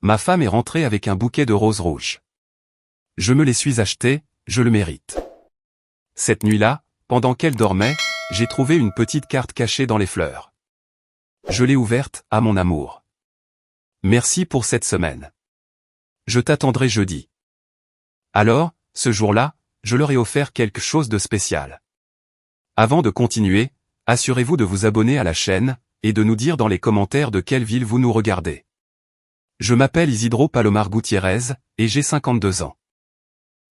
Ma femme est rentrée avec un bouquet de roses rouges. Je me les suis achetés, je le mérite. Cette nuit-là, pendant qu'elle dormait, j'ai trouvé une petite carte cachée dans les fleurs. Je l'ai ouverte, à mon amour. Merci pour cette semaine. Je t'attendrai jeudi. Alors, ce jour-là, je leur ai offert quelque chose de spécial. Avant de continuer, assurez-vous de vous abonner à la chaîne, et de nous dire dans les commentaires de quelle ville vous nous regardez. Je m'appelle Isidro Palomar Gutiérrez, et j'ai 52 ans.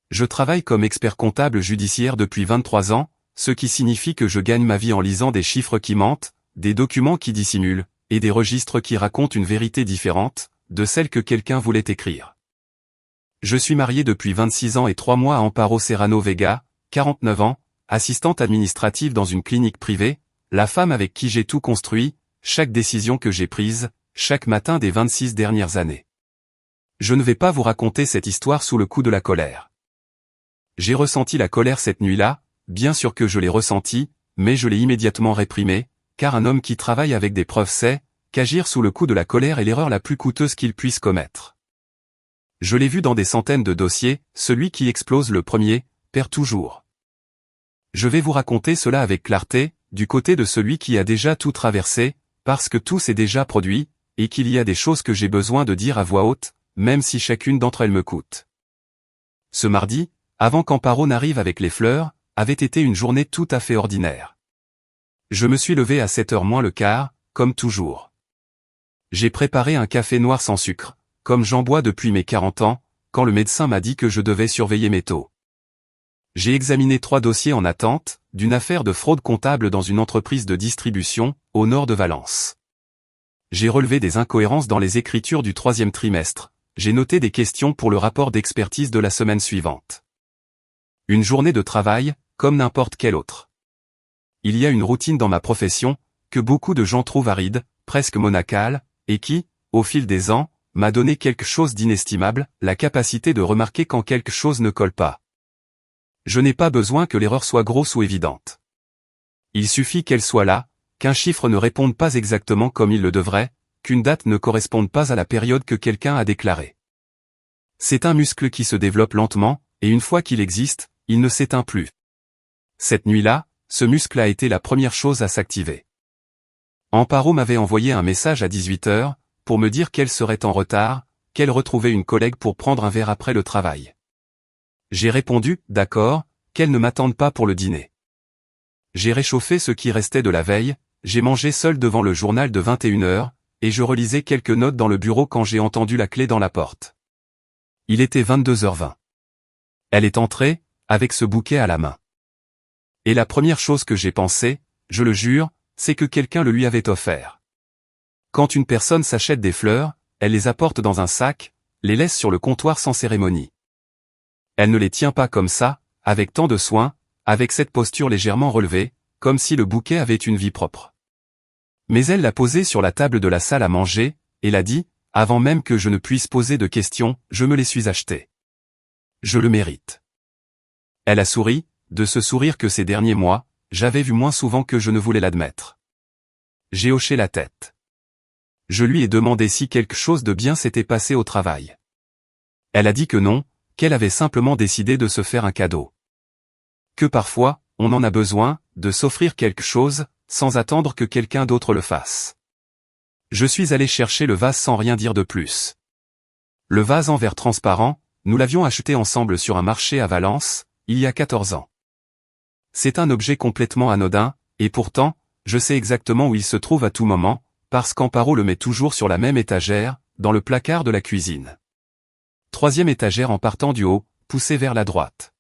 Je travaille comme expert comptable judiciaire depuis 23 ans, ce qui signifie que je gagne ma vie en lisant des chiffres qui mentent, des documents qui dissimulent, et des registres qui racontent une vérité différente, de celle que quelqu'un voulait écrire. Je suis marié depuis 26 ans et 3 mois à Amparo Serrano Vega, 49 ans, assistante administrative dans une clinique privée, la femme avec qui j'ai tout construit, chaque décision que j'ai prise, chaque matin des 26 dernières années. Je ne vais pas vous raconter cette histoire sous le coup de la colère. J'ai ressenti la colère cette nuit-là, bien sûr que je l'ai ressentie, mais je l'ai immédiatement réprimée, car un homme qui travaille avec des preuves sait qu'agir sous le coup de la colère est l'erreur la plus coûteuse qu'il puisse commettre. Je l'ai vu dans des centaines de dossiers, celui qui explose le premier, perd toujours. Je vais vous raconter cela avec clarté, du côté de celui qui a déjà tout traversé, parce que tout s'est déjà produit, et qu'il y a des choses que j'ai besoin de dire à voix haute, même si chacune d'entre elles me coûte. Ce mardi, avant qu'Amparo n'arrive avec les fleurs, avait été une journée tout à fait ordinaire. Je me suis levé à 7h moins le quart, comme toujours. J'ai préparé un café noir sans sucre, comme j'en bois depuis mes 40 ans, quand le médecin m'a dit que je devais surveiller mes taux. J'ai examiné 3 dossiers en attente, d'une affaire de fraude comptable dans une entreprise de distribution, au nord de Valence. J'ai relevé des incohérences dans les écritures du 3e trimestre, j'ai noté des questions pour le rapport d'expertise de la semaine suivante. Une journée de travail, comme n'importe quelle autre. Il y a une routine dans ma profession, que beaucoup de gens trouvent aride, presque monacale, et qui, au fil des ans, m'a donné quelque chose d'inestimable, la capacité de remarquer quand quelque chose ne colle pas. Je n'ai pas besoin que l'erreur soit grosse ou évidente. Il suffit qu'elle soit là, qu'un chiffre ne réponde pas exactement comme il le devrait, qu'une date ne corresponde pas à la période que quelqu'un a déclarée. C'est un muscle qui se développe lentement, et une fois qu'il existe, il ne s'éteint plus. Cette nuit-là, ce muscle a été la première chose à s'activer. Amparo m'avait envoyé un message à 18h, pour me dire qu'elle serait en retard, qu'elle retrouvait une collègue pour prendre un verre après le travail. J'ai répondu, d'accord, qu'elle ne m'attende pas pour le dîner. J'ai réchauffé ce qui restait de la veille, j'ai mangé seul devant le journal de 21h, et je relisais quelques notes dans le bureau quand j'ai entendu la clé dans la porte. Il était 22h20. Elle est entrée, avec ce bouquet à la main. Et la première chose que j'ai pensé, je le jure, c'est que quelqu'un le lui avait offert. Quand une personne s'achète des fleurs, elle les apporte dans un sac, les laisse sur le comptoir sans cérémonie. Elle ne les tient pas comme ça, avec tant de soin, avec cette posture légèrement relevée, comme si le bouquet avait une vie propre. Mais elle l'a posé sur la table de la salle à manger, et l'a dit, avant même que je ne puisse poser de questions, je me les suis achetés. Je le mérite. Elle a souri, de ce sourire que ces derniers mois, j'avais vu moins souvent que je ne voulais l'admettre. J'ai hoché la tête. Je lui ai demandé si quelque chose de bien s'était passé au travail. Elle a dit que non, qu'elle avait simplement décidé de se faire un cadeau. Que parfois, on en a besoin, de s'offrir quelque chose, sans attendre que quelqu'un d'autre le fasse. Je suis allé chercher le vase sans rien dire de plus. Le vase en verre transparent, nous l'avions acheté ensemble sur un marché à Valence, il y a 14 ans. C'est un objet complètement anodin, et pourtant, je sais exactement où il se trouve à tout moment, parce qu'Amparo le met toujours sur la même étagère, dans le placard de la cuisine. 3e étagère en partant du haut, poussée vers la droite.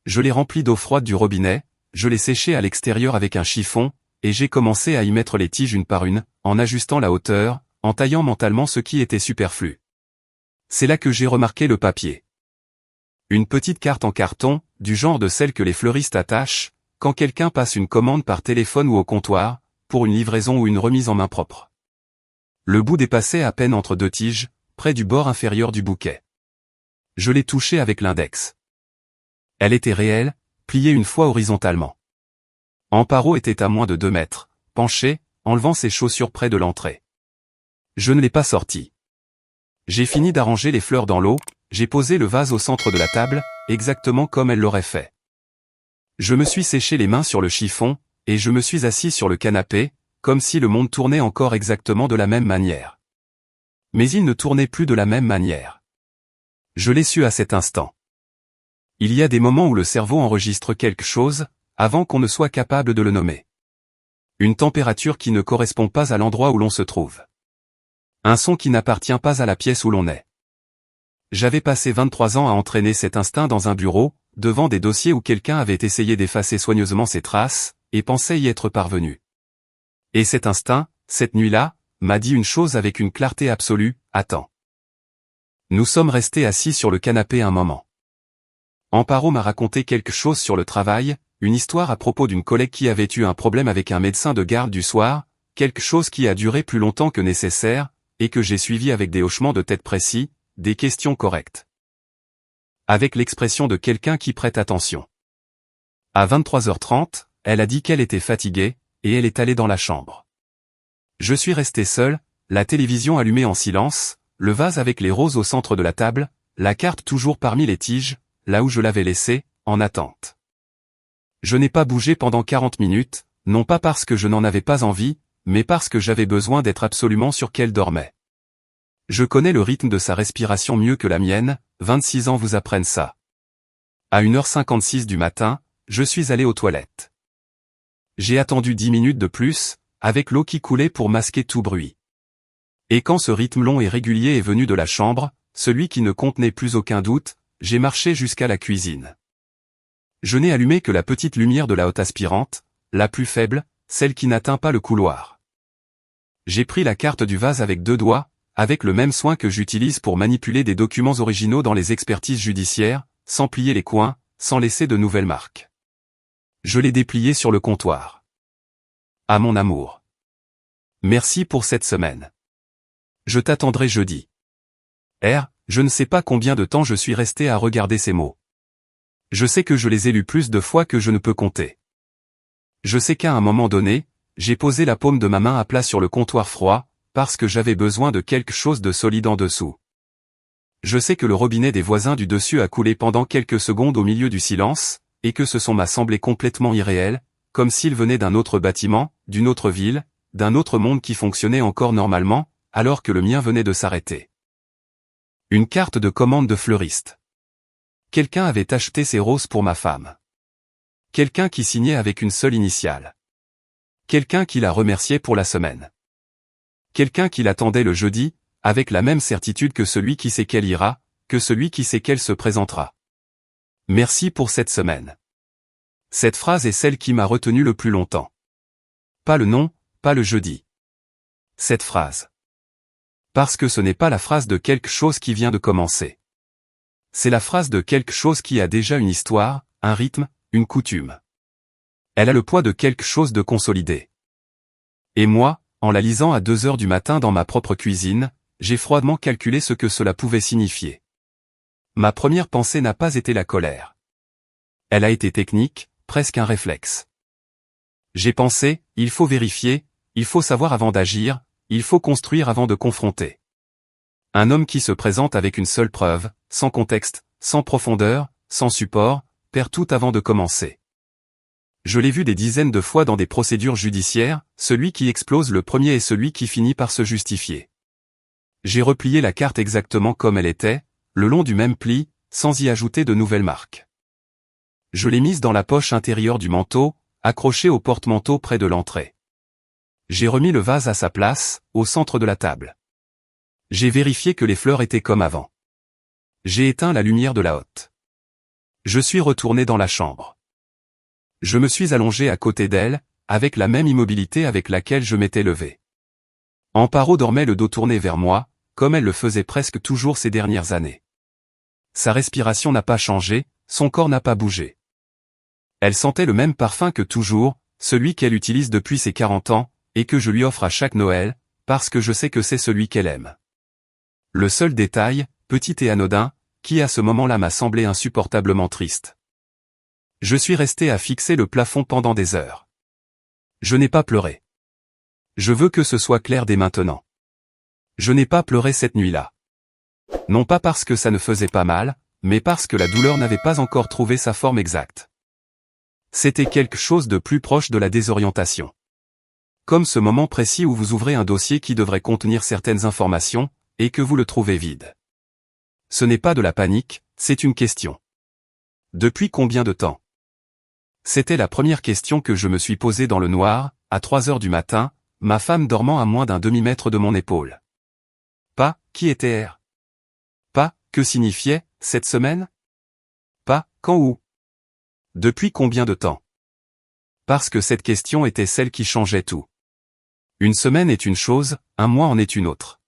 Je l'ai rempli d'eau froide du robinet, je l'ai séché à l'extérieur avec un chiffon, et j'ai commencé à y mettre les tiges une par une, en ajustant la hauteur, en taillant mentalement ce qui était superflu. C'est là que j'ai remarqué le papier. Une petite carte en carton, du genre de celle que les fleuristes attachent, quand quelqu'un passe une commande par téléphone ou au comptoir, pour une livraison ou une remise en main propre. Le bout dépassait à peine entre 2 tiges, près du bord inférieur du bouquet. Je l'ai touchée avec l'index. Elle était réelle, pliée une fois horizontalement. Amparo était à moins de 2 mètres, penchée, enlevant ses chaussures près de l'entrée. Je ne l'ai pas sortie. J'ai fini d'arranger les fleurs dans l'eau, j'ai posé le vase au centre de la table, exactement comme elle l'aurait fait. Je me suis séché les mains sur le chiffon, et je me suis assis sur le canapé, comme si le monde tournait encore exactement de la même manière. Mais il ne tournait plus de la même manière. Je l'ai su à cet instant. Il y a des moments où le cerveau enregistre quelque chose, avant qu'on ne soit capable de le nommer. Une température qui ne correspond pas à l'endroit où l'on se trouve. Un son qui n'appartient pas à la pièce où l'on est. J'avais passé 23 ans à entraîner cet instinct dans un bureau, devant des dossiers où quelqu'un avait essayé d'effacer soigneusement ses traces, et pensait y être parvenu. Et cet instinct, cette nuit-là, m'a dit une chose avec une clarté absolue, attends. Nous sommes restés assis sur le canapé un moment. Amparo m'a raconté quelque chose sur le travail, une histoire à propos d'une collègue qui avait eu un problème avec un médecin de garde du soir, quelque chose qui a duré plus longtemps que nécessaire, et que j'ai suivi avec des hochements de tête précis, des questions correctes. Avec l'expression de quelqu'un qui prête attention. À 23h30, elle a dit qu'elle était fatiguée, et elle est allée dans la chambre. Je suis resté seul, la télévision allumée en silence, le vase avec les roses au centre de la table, la carte toujours parmi les tiges, là où je l'avais laissée, en attente. Je n'ai pas bougé pendant 40 minutes, non pas parce que je n'en avais pas envie, mais parce que j'avais besoin d'être absolument sûr qu'elle dormait. Je connais le rythme de sa respiration mieux que la mienne, 26 ans vous apprennent ça. À 1h56 du matin, je suis allé aux toilettes. J'ai attendu 10 minutes de plus, avec l'eau qui coulait pour masquer tout bruit. Et quand ce rythme long et régulier est venu de la chambre, celui qui ne contenait plus aucun doute, j'ai marché jusqu'à la cuisine. Je n'ai allumé que la petite lumière de la hotte aspirante, la plus faible, celle qui n'atteint pas le couloir. J'ai pris la carte du vase avec 2 doigts, avec le même soin que j'utilise pour manipuler des documents originaux dans les expertises judiciaires, sans plier les coins, sans laisser de nouvelles marques. Je l'ai déplié sur le comptoir. À mon amour. Merci pour cette semaine. Je t'attendrai jeudi. Je ne sais pas combien de temps je suis resté à regarder ces mots. Je sais que je les ai lus plus de fois que je ne peux compter. Je sais qu'à un moment donné, j'ai posé la paume de ma main à plat sur le comptoir froid, parce que j'avais besoin de quelque chose de solide en dessous. Je sais que le robinet des voisins du dessus a coulé pendant quelques secondes au milieu du silence, et que ce son m'a semblé complètement irréel, comme s'il venait d'un autre bâtiment, d'une autre ville, d'un autre monde qui fonctionnait encore normalement, alors que le mien venait de s'arrêter. Une carte de commande de fleuriste. Quelqu'un avait acheté ces roses pour ma femme. Quelqu'un qui signait avec une seule initiale. Quelqu'un qui la remerciait pour la semaine. Quelqu'un qui l'attendait le jeudi, avec la même certitude que celui qui sait qu'elle ira, que celui qui sait qu'elle se présentera. Merci pour cette semaine. Cette phrase est celle qui m'a retenu le plus longtemps. Pas le nom, pas le jeudi. Cette phrase. Parce que ce n'est pas la phrase de quelque chose qui vient de commencer. C'est la phrase de quelque chose qui a déjà une histoire, un rythme, une coutume. Elle a le poids de quelque chose de consolidé. Et moi, en la lisant à 2 heures du matin dans ma propre cuisine, j'ai froidement calculé ce que cela pouvait signifier. Ma première pensée n'a pas été la colère. Elle a été technique, presque un réflexe. J'ai pensé, il faut vérifier, il faut savoir avant d'agir, il faut construire avant de confronter. Un homme qui se présente avec une seule preuve, sans contexte, sans profondeur, sans support, perd tout avant de commencer. Je l'ai vu des dizaines de fois dans des procédures judiciaires, celui qui explose le premier est celui qui finit par se justifier. J'ai replié la carte exactement comme elle était, le long du même pli, sans y ajouter de nouvelles marques. Je l'ai mise dans la poche intérieure du manteau, accrochée au porte-manteau près de l'entrée. J'ai remis le vase à sa place, au centre de la table. J'ai vérifié que les fleurs étaient comme avant. J'ai éteint la lumière de la hotte. Je suis retourné dans la chambre. Je me suis allongé à côté d'elle, avec la même immobilité avec laquelle je m'étais levé. Amparo dormait le dos tourné vers moi, comme elle le faisait presque toujours ces dernières années. Sa respiration n'a pas changé, son corps n'a pas bougé. Elle sentait le même parfum que toujours, celui qu'elle utilise depuis ses 40 ans, et que je lui offre à chaque Noël, parce que je sais que c'est celui qu'elle aime. Le seul détail, petit et anodin, qui à ce moment-là m'a semblé insupportablement triste. Je suis resté à fixer le plafond pendant des heures. Je n'ai pas pleuré. Je veux que ce soit clair dès maintenant. Je n'ai pas pleuré cette nuit-là. Non pas parce que ça ne faisait pas mal, mais parce que la douleur n'avait pas encore trouvé sa forme exacte. C'était quelque chose de plus proche de la désorientation. Comme ce moment précis où vous ouvrez un dossier qui devrait contenir certaines informations, et que vous le trouvez vide. Ce n'est pas de la panique, c'est une question. Depuis combien de temps? C'était la première question que je me suis posée dans le noir, à 3 heures du matin, ma femme dormant à moins d'un demi-mètre de mon épaule. Pas, qui était R? Pas, que signifiait, cette semaine? Pas, quand ou? Depuis combien de temps? Parce que cette question était celle qui changeait tout. Une semaine est une chose, un mois en est une autre.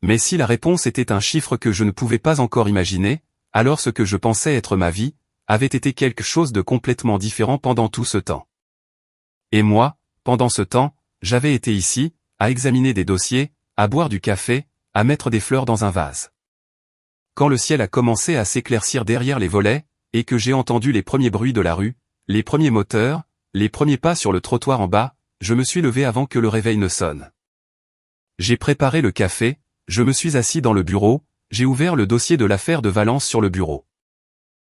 Mais si la réponse était un chiffre que je ne pouvais pas encore imaginer, alors ce que je pensais être ma vie, avait été quelque chose de complètement différent pendant tout ce temps. Et moi, pendant ce temps, j'avais été ici, à examiner des dossiers, à boire du café, à mettre des fleurs dans un vase. Quand le ciel a commencé à s'éclaircir derrière les volets, et que j'ai entendu les premiers bruits de la rue, les premiers moteurs, les premiers pas sur le trottoir en bas, je me suis levé avant que le réveil ne sonne. J'ai préparé le café, je me suis assis dans le bureau, j'ai ouvert le dossier de l'affaire de Valence sur le bureau.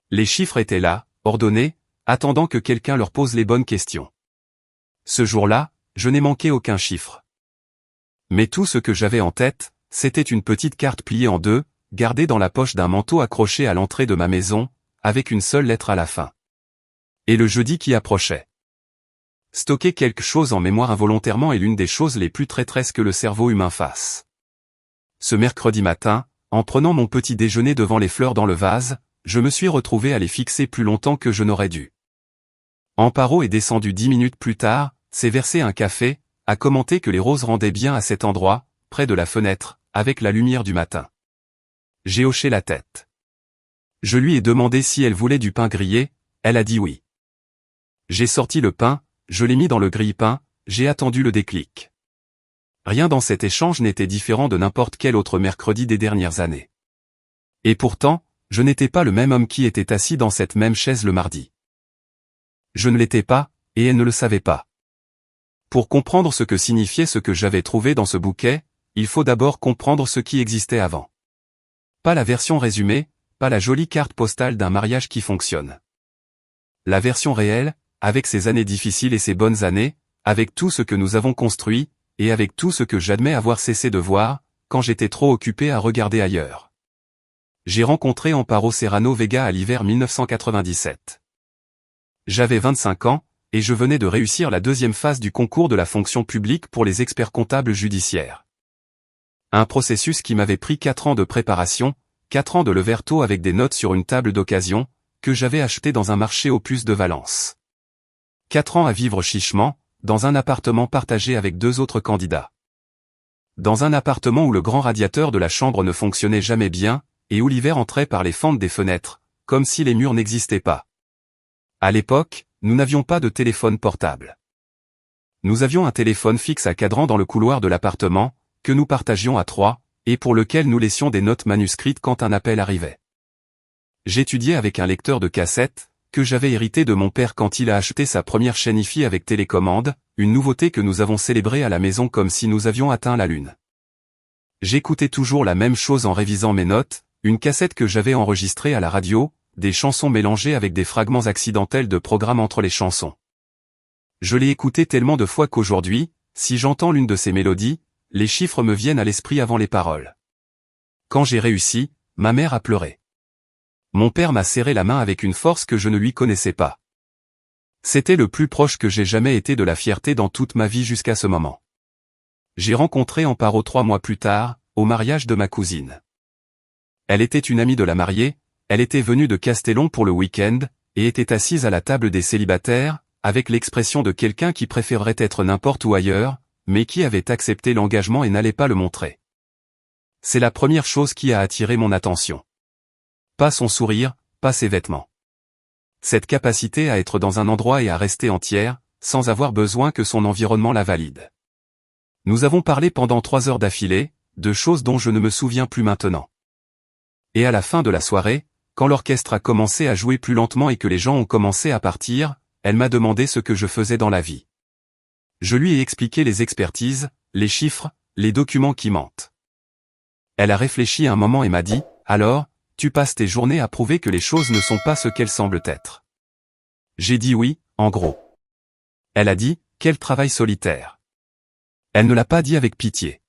Les chiffres étaient là, ordonnés, attendant que quelqu'un leur pose les bonnes questions. Ce jour-là, je n'ai manqué aucun chiffre. Mais tout ce que j'avais en tête, c'était une petite carte pliée en deux, gardée dans la poche d'un manteau accroché à l'entrée de ma maison, avec une seule lettre à la fin. Et le jeudi qui approchait. Stocker quelque chose en mémoire involontairement est l'une des choses les plus traîtresses que le cerveau humain fasse. Ce mercredi matin, en prenant mon petit déjeuner devant les fleurs dans le vase, je me suis retrouvé à les fixer plus longtemps que je n'aurais dû. Amparo est descendu 10 minutes plus tard, s'est versé un café, a commenté que les roses rendaient bien à cet endroit, près de la fenêtre, avec la lumière du matin. J'ai hoché la tête. Je lui ai demandé si elle voulait du pain grillé, elle a dit oui. J'ai sorti le pain, je l'ai mis dans le grille-pain, j'ai attendu le déclic. Rien dans cet échange n'était différent de n'importe quel autre mercredi des dernières années. Et pourtant, je n'étais pas le même homme qui était assis dans cette même chaise le mardi. Je ne l'étais pas, et elle ne le savait pas. Pour comprendre ce que signifiait ce que j'avais trouvé dans ce bouquet, il faut d'abord comprendre ce qui existait avant. Pas la version résumée, pas la jolie carte postale d'un mariage qui fonctionne. La version réelle, avec ses années difficiles et ses bonnes années, avec tout ce que nous avons construit, et avec tout ce que j'admets avoir cessé de voir, quand j'étais trop occupé à regarder ailleurs. J'ai rencontré Amparo Serrano Vega à l'hiver 1997. J'avais 25 ans, et je venais de réussir la deuxième phase du concours de la fonction publique pour les experts comptables judiciaires. Un processus qui m'avait pris 4 ans de préparation, 4 ans de lever tôt avec des notes sur une table d'occasion, que j'avais acheté dans un marché aux puces de Valence. 4 ans à vivre chichement, dans un appartement partagé avec 2 autres candidats. Dans un appartement où le grand radiateur de la chambre ne fonctionnait jamais bien, et où l'hiver entrait par les fentes des fenêtres, comme si les murs n'existaient pas. À l'époque, nous n'avions pas de téléphone portable. Nous avions un téléphone fixe à cadran dans le couloir de l'appartement, que nous partagions à 3, et pour lequel nous laissions des notes manuscrites quand un appel arrivait. J'étudiais avec un lecteur de cassettes, que j'avais hérité de mon père quand il a acheté sa première chaîne hi-fi avec télécommande, une nouveauté que nous avons célébrée à la maison comme si nous avions atteint la lune. J'écoutais toujours la même chose en révisant mes notes, une cassette que j'avais enregistrée à la radio, des chansons mélangées avec des fragments accidentels de programmes entre les chansons. Je l'ai écoutée tellement de fois qu'aujourd'hui, si j'entends l'une de ces mélodies, les chiffres me viennent à l'esprit avant les paroles. Quand j'ai réussi, ma mère a pleuré. Mon père m'a serré la main avec une force que je ne lui connaissais pas. C'était le plus proche que j'ai jamais été de la fierté dans toute ma vie jusqu'à ce moment. J'ai rencontré Amparo 3 mois plus tard, au mariage de ma cousine. Elle était une amie de la mariée, elle était venue de Castellon pour le week-end, et était assise à la table des célibataires, avec l'expression de quelqu'un qui préférerait être n'importe où ailleurs, mais qui avait accepté l'engagement et n'allait pas le montrer. C'est la première chose qui a attiré mon attention. Pas son sourire, pas ses vêtements. Cette capacité à être dans un endroit et à rester entière, sans avoir besoin que son environnement la valide. Nous avons parlé pendant 3 heures d'affilée, de choses dont je ne me souviens plus maintenant. Et à la fin de la soirée, quand l'orchestre a commencé à jouer plus lentement et que les gens ont commencé à partir, elle m'a demandé ce que je faisais dans la vie. Je lui ai expliqué les expertises, les chiffres, les documents qui mentent. Elle a réfléchi un moment et m'a dit, « Alors, tu passes tes journées à prouver que les choses ne sont pas ce qu'elles semblent être. » J'ai dit oui, en gros. Elle a dit, « Quel travail solitaire. » Elle ne l'a pas dit avec pitié.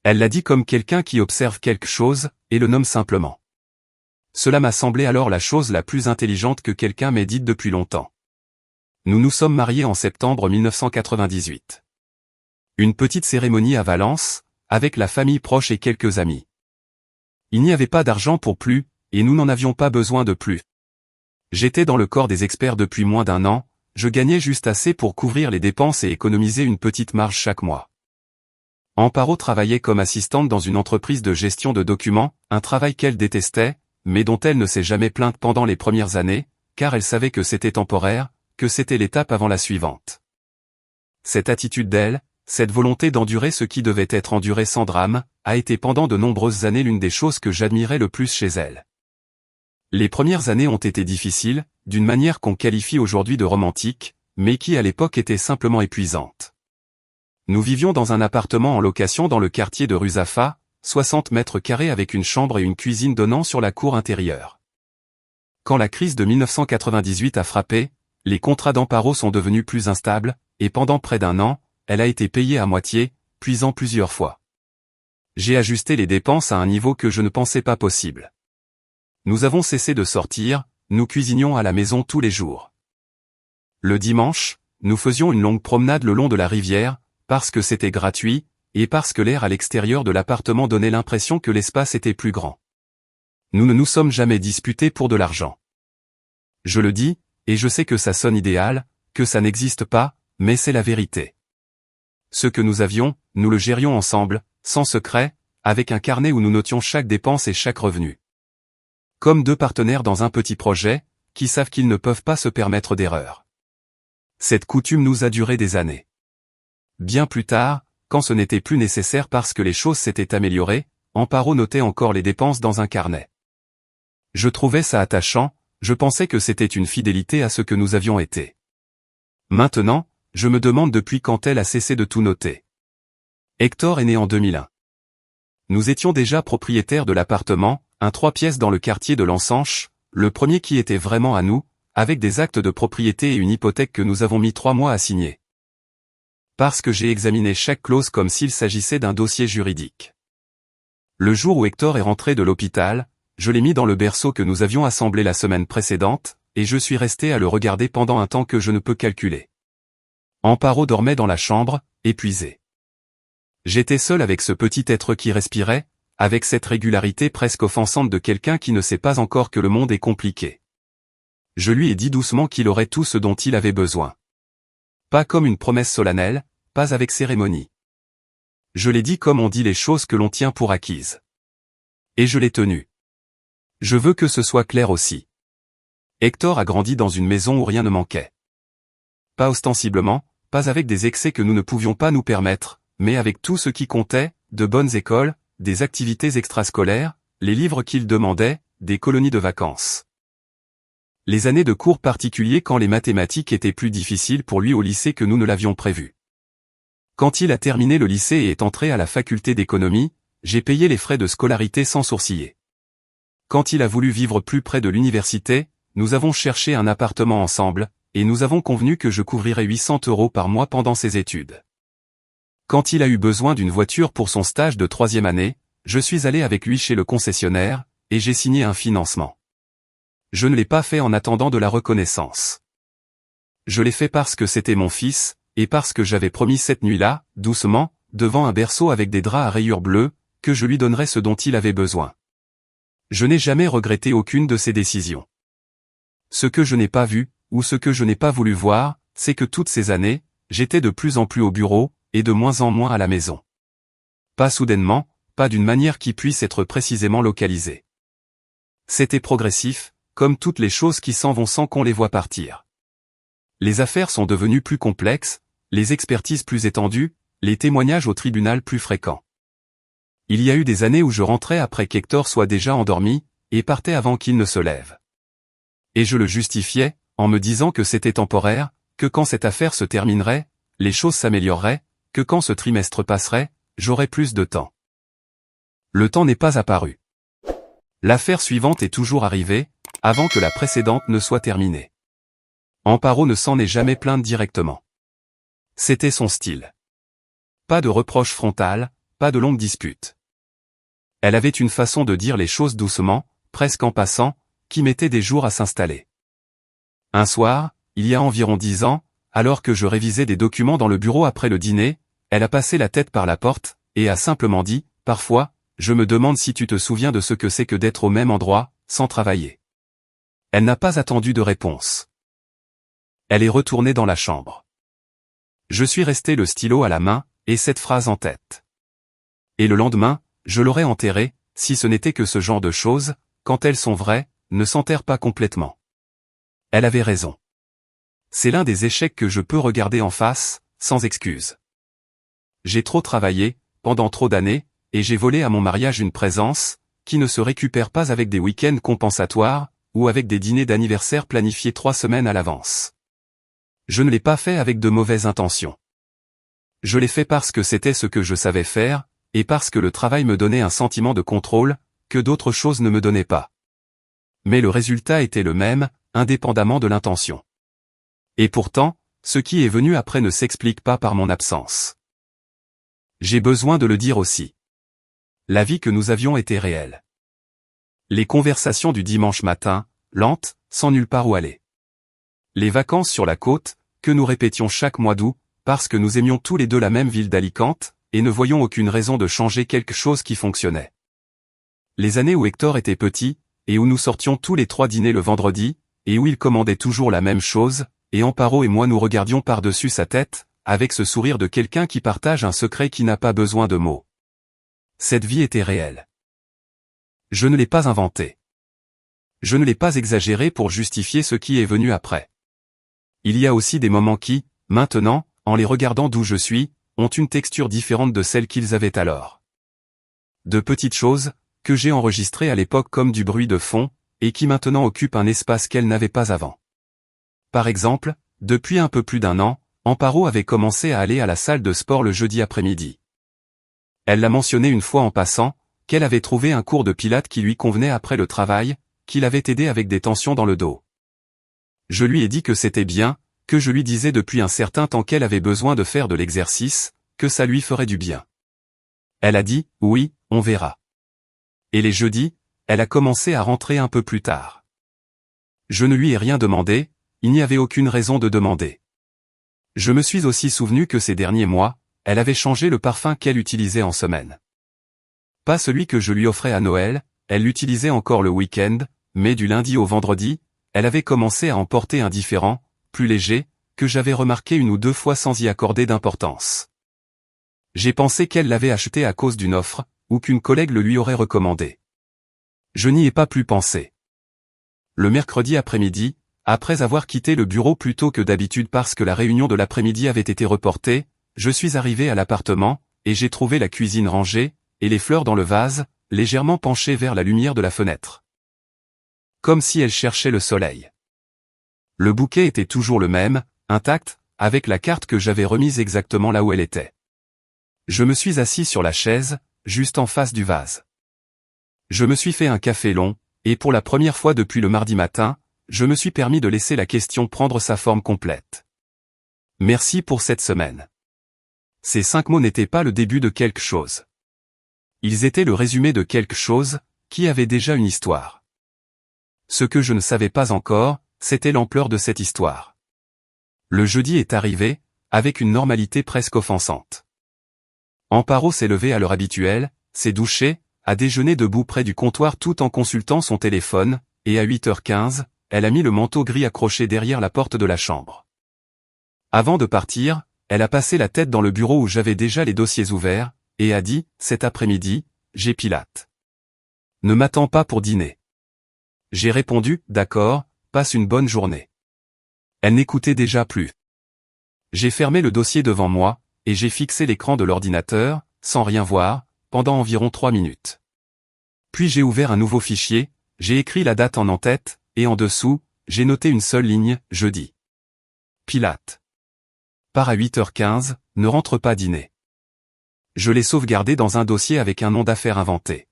Elle l'a dit comme quelqu'un qui observe quelque chose, et le nomme simplement. Cela m'a semblé alors la chose la plus intelligente que quelqu'un m'ait dite depuis longtemps. Nous nous sommes mariés en septembre 1998. Une petite cérémonie à Valence, avec la famille proche et quelques amis. Il n'y avait pas d'argent pour plus, et nous n'en avions pas besoin de plus. J'étais dans le corps des experts depuis moins d'1 an, je gagnais juste assez pour couvrir les dépenses et économiser une petite marge chaque mois. Amparo travaillait comme assistante dans une entreprise de gestion de documents, un travail qu'elle détestait, mais dont elle ne s'est jamais plainte pendant les premières années, car elle savait que c'était temporaire, que c'était l'étape avant la suivante. Cette attitude d'elle, cette volonté d'endurer ce qui devait être enduré sans drame, a été pendant de nombreuses années l'une des choses que j'admirais le plus chez elle. Les premières années ont été difficiles, d'une manière qu'on qualifie aujourd'hui de romantique, mais qui à l'époque était simplement épuisante. Nous vivions dans un appartement en location dans le quartier de Ruzafa, 60 mètres carrés avec une chambre et une cuisine donnant sur la cour intérieure. Quand la crise de 1998 a frappé, les contrats d'Amparo sont devenus plus instables, et pendant près d'1 an, elle a été payée à moitié, puis en plusieurs fois. J'ai ajusté les dépenses à un niveau que je ne pensais pas possible. Nous avons cessé de sortir, nous cuisinions à la maison tous les jours. Le dimanche, nous faisions une longue promenade le long de la rivière, parce que c'était gratuit, et parce que l'air à l'extérieur de l'appartement donnait l'impression que l'espace était plus grand. Nous ne nous sommes jamais disputés pour de l'argent. Je le dis, et je sais que ça sonne idéal, que ça n'existe pas, mais c'est la vérité. Ce que nous avions, nous le gérions ensemble, sans secret, avec un carnet où nous notions chaque dépense et chaque revenu. Comme 2 partenaires dans un petit projet, qui savent qu'ils ne peuvent pas se permettre d'erreur. Cette coutume nous a duré des années. Bien plus tard, quand ce n'était plus nécessaire parce que les choses s'étaient améliorées, Amparo notait encore les dépenses dans un carnet. Je trouvais ça attachant, je pensais que c'était une fidélité à ce que nous avions été. Maintenant, je me demande depuis quand elle a cessé de tout noter. Hector est né en 2001. Nous étions déjà propriétaires de l'appartement, un 3 pièces dans le quartier de l'Ensanche, le premier qui était vraiment à nous, avec des actes de propriété et une hypothèque que nous avons mis 3 mois à signer. Parce que j'ai examiné chaque clause comme s'il s'agissait d'un dossier juridique. Le jour où Hector est rentré de l'hôpital, je l'ai mis dans le berceau que nous avions assemblé la semaine précédente, et je suis resté à le regarder pendant un temps que je ne peux calculer. Amparo dormait dans la chambre, épuisé. J'étais seul avec ce petit être qui respirait, avec cette régularité presque offensante de quelqu'un qui ne sait pas encore que le monde est compliqué. Je lui ai dit doucement qu'il aurait tout ce dont il avait besoin. Pas comme une promesse solennelle, pas avec cérémonie. Je l'ai dit comme on dit les choses que l'on tient pour acquises. Et je l'ai tenu. Je veux que ce soit clair aussi. Hector a grandi dans une maison où rien ne manquait. Pas ostensiblement, pas avec des excès que nous ne pouvions pas nous permettre, mais avec tout ce qui comptait, de bonnes écoles, des activités extrascolaires, les livres qu'il demandait, des colonies de vacances. Les années de cours particuliers quand les mathématiques étaient plus difficiles pour lui au lycée que nous ne l'avions prévu. Quand il a terminé le lycée et est entré à la faculté d'économie, j'ai payé les frais de scolarité sans sourciller. Quand il a voulu vivre plus près de l'université, nous avons cherché un appartement ensemble, et nous avons convenu que je couvrirais 800 € par mois pendant ses études. Quand il a eu besoin d'une voiture pour son stage de 3e année, je suis allé avec lui chez le concessionnaire, et j'ai signé un financement. Je ne l'ai pas fait en attendant de la reconnaissance. Je l'ai fait parce que c'était mon fils, et parce que j'avais promis cette nuit-là, doucement, devant un berceau avec des draps à rayures bleues, que je lui donnerais ce dont il avait besoin. Je n'ai jamais regretté aucune de ces décisions. Ce que je n'ai pas vu, ou ce que je n'ai pas voulu voir, c'est que toutes ces années, j'étais de plus en plus au bureau, et de moins en moins à la maison. Pas soudainement, pas d'une manière qui puisse être précisément localisée. C'était progressif, comme toutes les choses qui s'en vont sans qu'on les voit partir. Les affaires sont devenues plus complexes, les expertises plus étendues, les témoignages au tribunal plus fréquents. Il y a eu des années où je rentrais après qu'Hector soit déjà endormi, et partais avant qu'il ne se lève. Et je le justifiais, en me disant que c'était temporaire, que quand cette affaire se terminerait, les choses s'amélioreraient, que quand ce trimestre passerait, j'aurais plus de temps. Le temps n'est pas apparu. L'affaire suivante est toujours arrivée, avant que la précédente ne soit terminée. Amparo ne s'en est jamais plainte directement. C'était son style. Pas de reproche frontal, pas de longues disputes. Elle avait une façon de dire les choses doucement, presque en passant, qui mettait des jours à s'installer. Un soir, il y a environ 10 ans, alors que je révisais des documents dans le bureau après le dîner, elle a passé la tête par la porte, et a simplement dit, « Parfois, je me demande si tu te souviens de ce que c'est que d'être au même endroit, sans travailler. » Elle n'a pas attendu de réponse. Elle est retournée dans la chambre. Je suis resté le stylo à la main, et cette phrase en tête. Et le lendemain, je l'aurais enterrée, si ce n'était que ce genre de choses, quand elles sont vraies, ne s'enterrent pas complètement. Elle avait raison. C'est l'un des échecs que je peux regarder en face, sans excuse. J'ai trop travaillé, pendant trop d'années, et j'ai volé à mon mariage une présence, qui ne se récupère pas avec des week-ends compensatoires, ou avec des dîners d'anniversaire planifiés 3 semaines à l'avance. Je ne l'ai pas fait avec de mauvaises intentions. Je l'ai fait parce que c'était ce que je savais faire, et parce que le travail me donnait un sentiment de contrôle, que d'autres choses ne me donnaient pas. Mais le résultat était le même, indépendamment de l'intention. Et pourtant, ce qui est venu après ne s'explique pas par mon absence. J'ai besoin de le dire aussi. La vie que nous avions était réelle. Les conversations du dimanche matin, lentes, sans nulle part où aller. Les vacances sur la côte, que nous répétions chaque mois d'août, parce que nous aimions tous les deux la même ville d'Alicante, et ne voyions aucune raison de changer quelque chose qui fonctionnait. Les années où Hector était petit, et où nous sortions tous les 3 dîner le vendredi, et où il commandait toujours la même chose, et Amparo et moi nous regardions par-dessus sa tête, avec ce sourire de quelqu'un qui partage un secret qui n'a pas besoin de mots. Cette vie était réelle. Je ne l'ai pas inventée. Je ne l'ai pas exagérée pour justifier ce qui est venu après. Il y a aussi des moments qui, maintenant, en les regardant d'où je suis, ont une texture différente de celle qu'ils avaient alors. De petites choses, que j'ai enregistrées à l'époque comme du bruit de fond, et qui maintenant occupent un espace qu'elles n'avaient pas avant. Par exemple, depuis un peu plus d'1 an, Amparo avait commencé à aller à la salle de sport le jeudi après-midi. Elle l'a mentionné une fois en passant, qu'elle avait trouvé un cours de pilates qui lui convenait après le travail, qui l'avait aidé avec des tensions dans le dos. Je lui ai dit que c'était bien, que je lui disais depuis un certain temps qu'elle avait besoin de faire de l'exercice, que ça lui ferait du bien. Elle a dit, oui, on verra. Et les jeudis, elle a commencé à rentrer un peu plus tard. Je ne lui ai rien demandé, il n'y avait aucune raison de demander. Je me suis aussi souvenu que ces derniers mois, elle avait changé le parfum qu'elle utilisait en semaine. Pas celui que je lui offrais à Noël, elle l'utilisait encore le week-end, mais du lundi au vendredi, elle avait commencé à en porter un différent, plus léger, que j'avais remarqué 1 ou 2 fois sans y accorder d'importance. J'ai pensé qu'elle l'avait acheté à cause d'une offre, ou qu'une collègue le lui aurait recommandé. Je n'y ai pas plus pensé. Le mercredi après-midi, après avoir quitté le bureau plus tôt que d'habitude parce que la réunion de l'après-midi avait été reportée, je suis arrivé à l'appartement, et j'ai trouvé la cuisine rangée, et les fleurs dans le vase, légèrement penchées vers la lumière de la fenêtre. Comme si elle cherchait le soleil. Le bouquet était toujours le même, intact, avec la carte que j'avais remise exactement là où elle était. Je me suis assis sur la chaise, juste en face du vase. Je me suis fait un café long, et pour la première fois depuis le mardi matin, je me suis permis de laisser la question prendre sa forme complète. Merci pour cette semaine. Ces 5 mots n'étaient pas le début de quelque chose. Ils étaient le résumé de quelque chose, qui avait déjà une histoire. Ce que je ne savais pas encore, c'était l'ampleur de cette histoire. Le jeudi est arrivé, avec une normalité presque offensante. Amparo s'est levée à l'heure habituelle, s'est douchée, a déjeuné debout près du comptoir tout en consultant son téléphone, et à 8h15, elle a mis le manteau gris accroché derrière la porte de la chambre. Avant de partir, elle a passé la tête dans le bureau où j'avais déjà les dossiers ouverts, et a dit, cet après-midi, j'ai Pilate. Ne m'attends pas pour dîner. J'ai répondu, d'accord, passe une bonne journée. Elle n'écoutait déjà plus. J'ai fermé le dossier devant moi, et j'ai fixé l'écran de l'ordinateur, sans rien voir, pendant environ 3 minutes. Puis j'ai ouvert un nouveau fichier, j'ai écrit la date en en-tête, et en dessous, j'ai noté une seule ligne, jeudi. Pilate. Pars à 8h15, ne rentre pas dîner. Je l'ai sauvegardé dans un dossier avec un nom d'affaires inventé.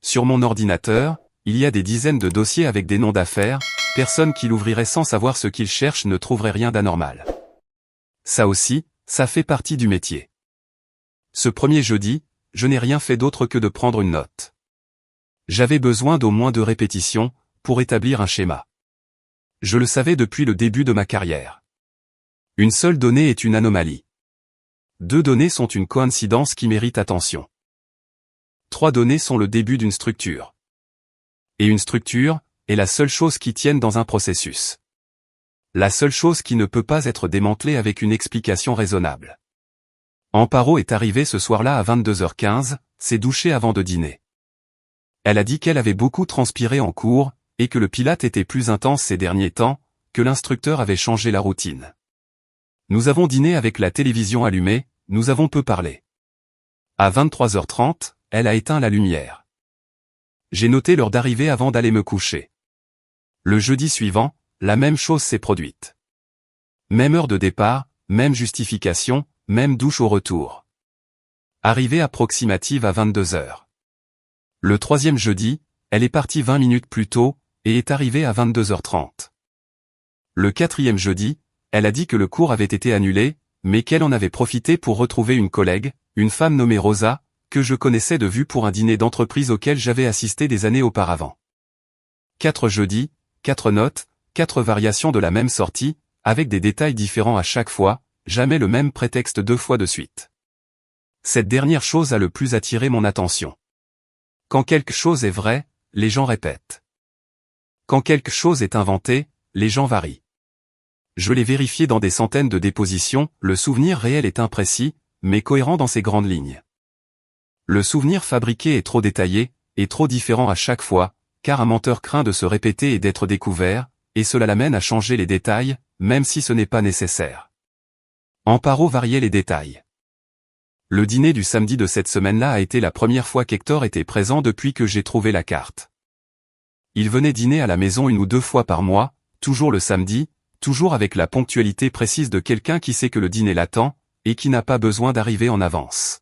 Sur mon ordinateur, il y a des dizaines de dossiers avec des noms d'affaires, personne qui l'ouvrirait sans savoir ce qu'il cherche ne trouverait rien d'anormal. Ça aussi, ça fait partie du métier. Ce premier jeudi, je n'ai rien fait d'autre que de prendre une note. J'avais besoin d'au moins 2 répétitions, pour établir un schéma. Je le savais depuis le début de ma carrière. Une seule donnée est une anomalie. 2 données sont une coïncidence qui mérite attention. 3 données sont le début d'une structure. Et une structure est la seule chose qui tienne dans un processus. La seule chose qui ne peut pas être démantelée avec une explication raisonnable. Amparo est arrivée ce soir-là à 22h15, s'est douchée avant de dîner. Elle a dit qu'elle avait beaucoup transpiré en cours, et que le pilate était plus intense ces derniers temps, que l'instructeur avait changé la routine. Nous avons dîné avec la télévision allumée, nous avons peu parlé. À 23h30, elle a éteint la lumière. J'ai noté l'heure d'arrivée avant d'aller me coucher. Le jeudi suivant, la même chose s'est produite. Même heure de départ, même justification, même douche au retour. Arrivée approximative à 22h. Le 3e jeudi, elle est partie 20 minutes plus tôt, et est arrivée à 22h30. Le 4e jeudi, elle a dit que le cours avait été annulé, mais qu'elle en avait profité pour retrouver une collègue, une femme nommée Rosa, que je connaissais de vue pour un dîner d'entreprise auquel j'avais assisté des années auparavant. 4 jeudis, 4 notes, 4 variations de la même sortie, avec des détails différents à chaque fois, jamais le même prétexte 2 fois de suite. Cette dernière chose a le plus attiré mon attention. Quand quelque chose est vrai, les gens répètent. Quand quelque chose est inventé, les gens varient. Je l'ai vérifié dans des centaines de dépositions, le souvenir réel est imprécis, mais cohérent dans ses grandes lignes. Le souvenir fabriqué est trop détaillé, et trop différent à chaque fois, car un menteur craint de se répéter et d'être découvert, et cela l'amène à changer les détails, même si ce n'est pas nécessaire. Amparo variait les détails. Le dîner du samedi de cette semaine-là a été la première fois qu'Hector était présent depuis que j'ai trouvé la carte. Il venait dîner à la maison 1 ou 2 fois par mois, toujours le samedi, toujours avec la ponctualité précise de quelqu'un qui sait que le dîner l'attend, et qui n'a pas besoin d'arriver en avance.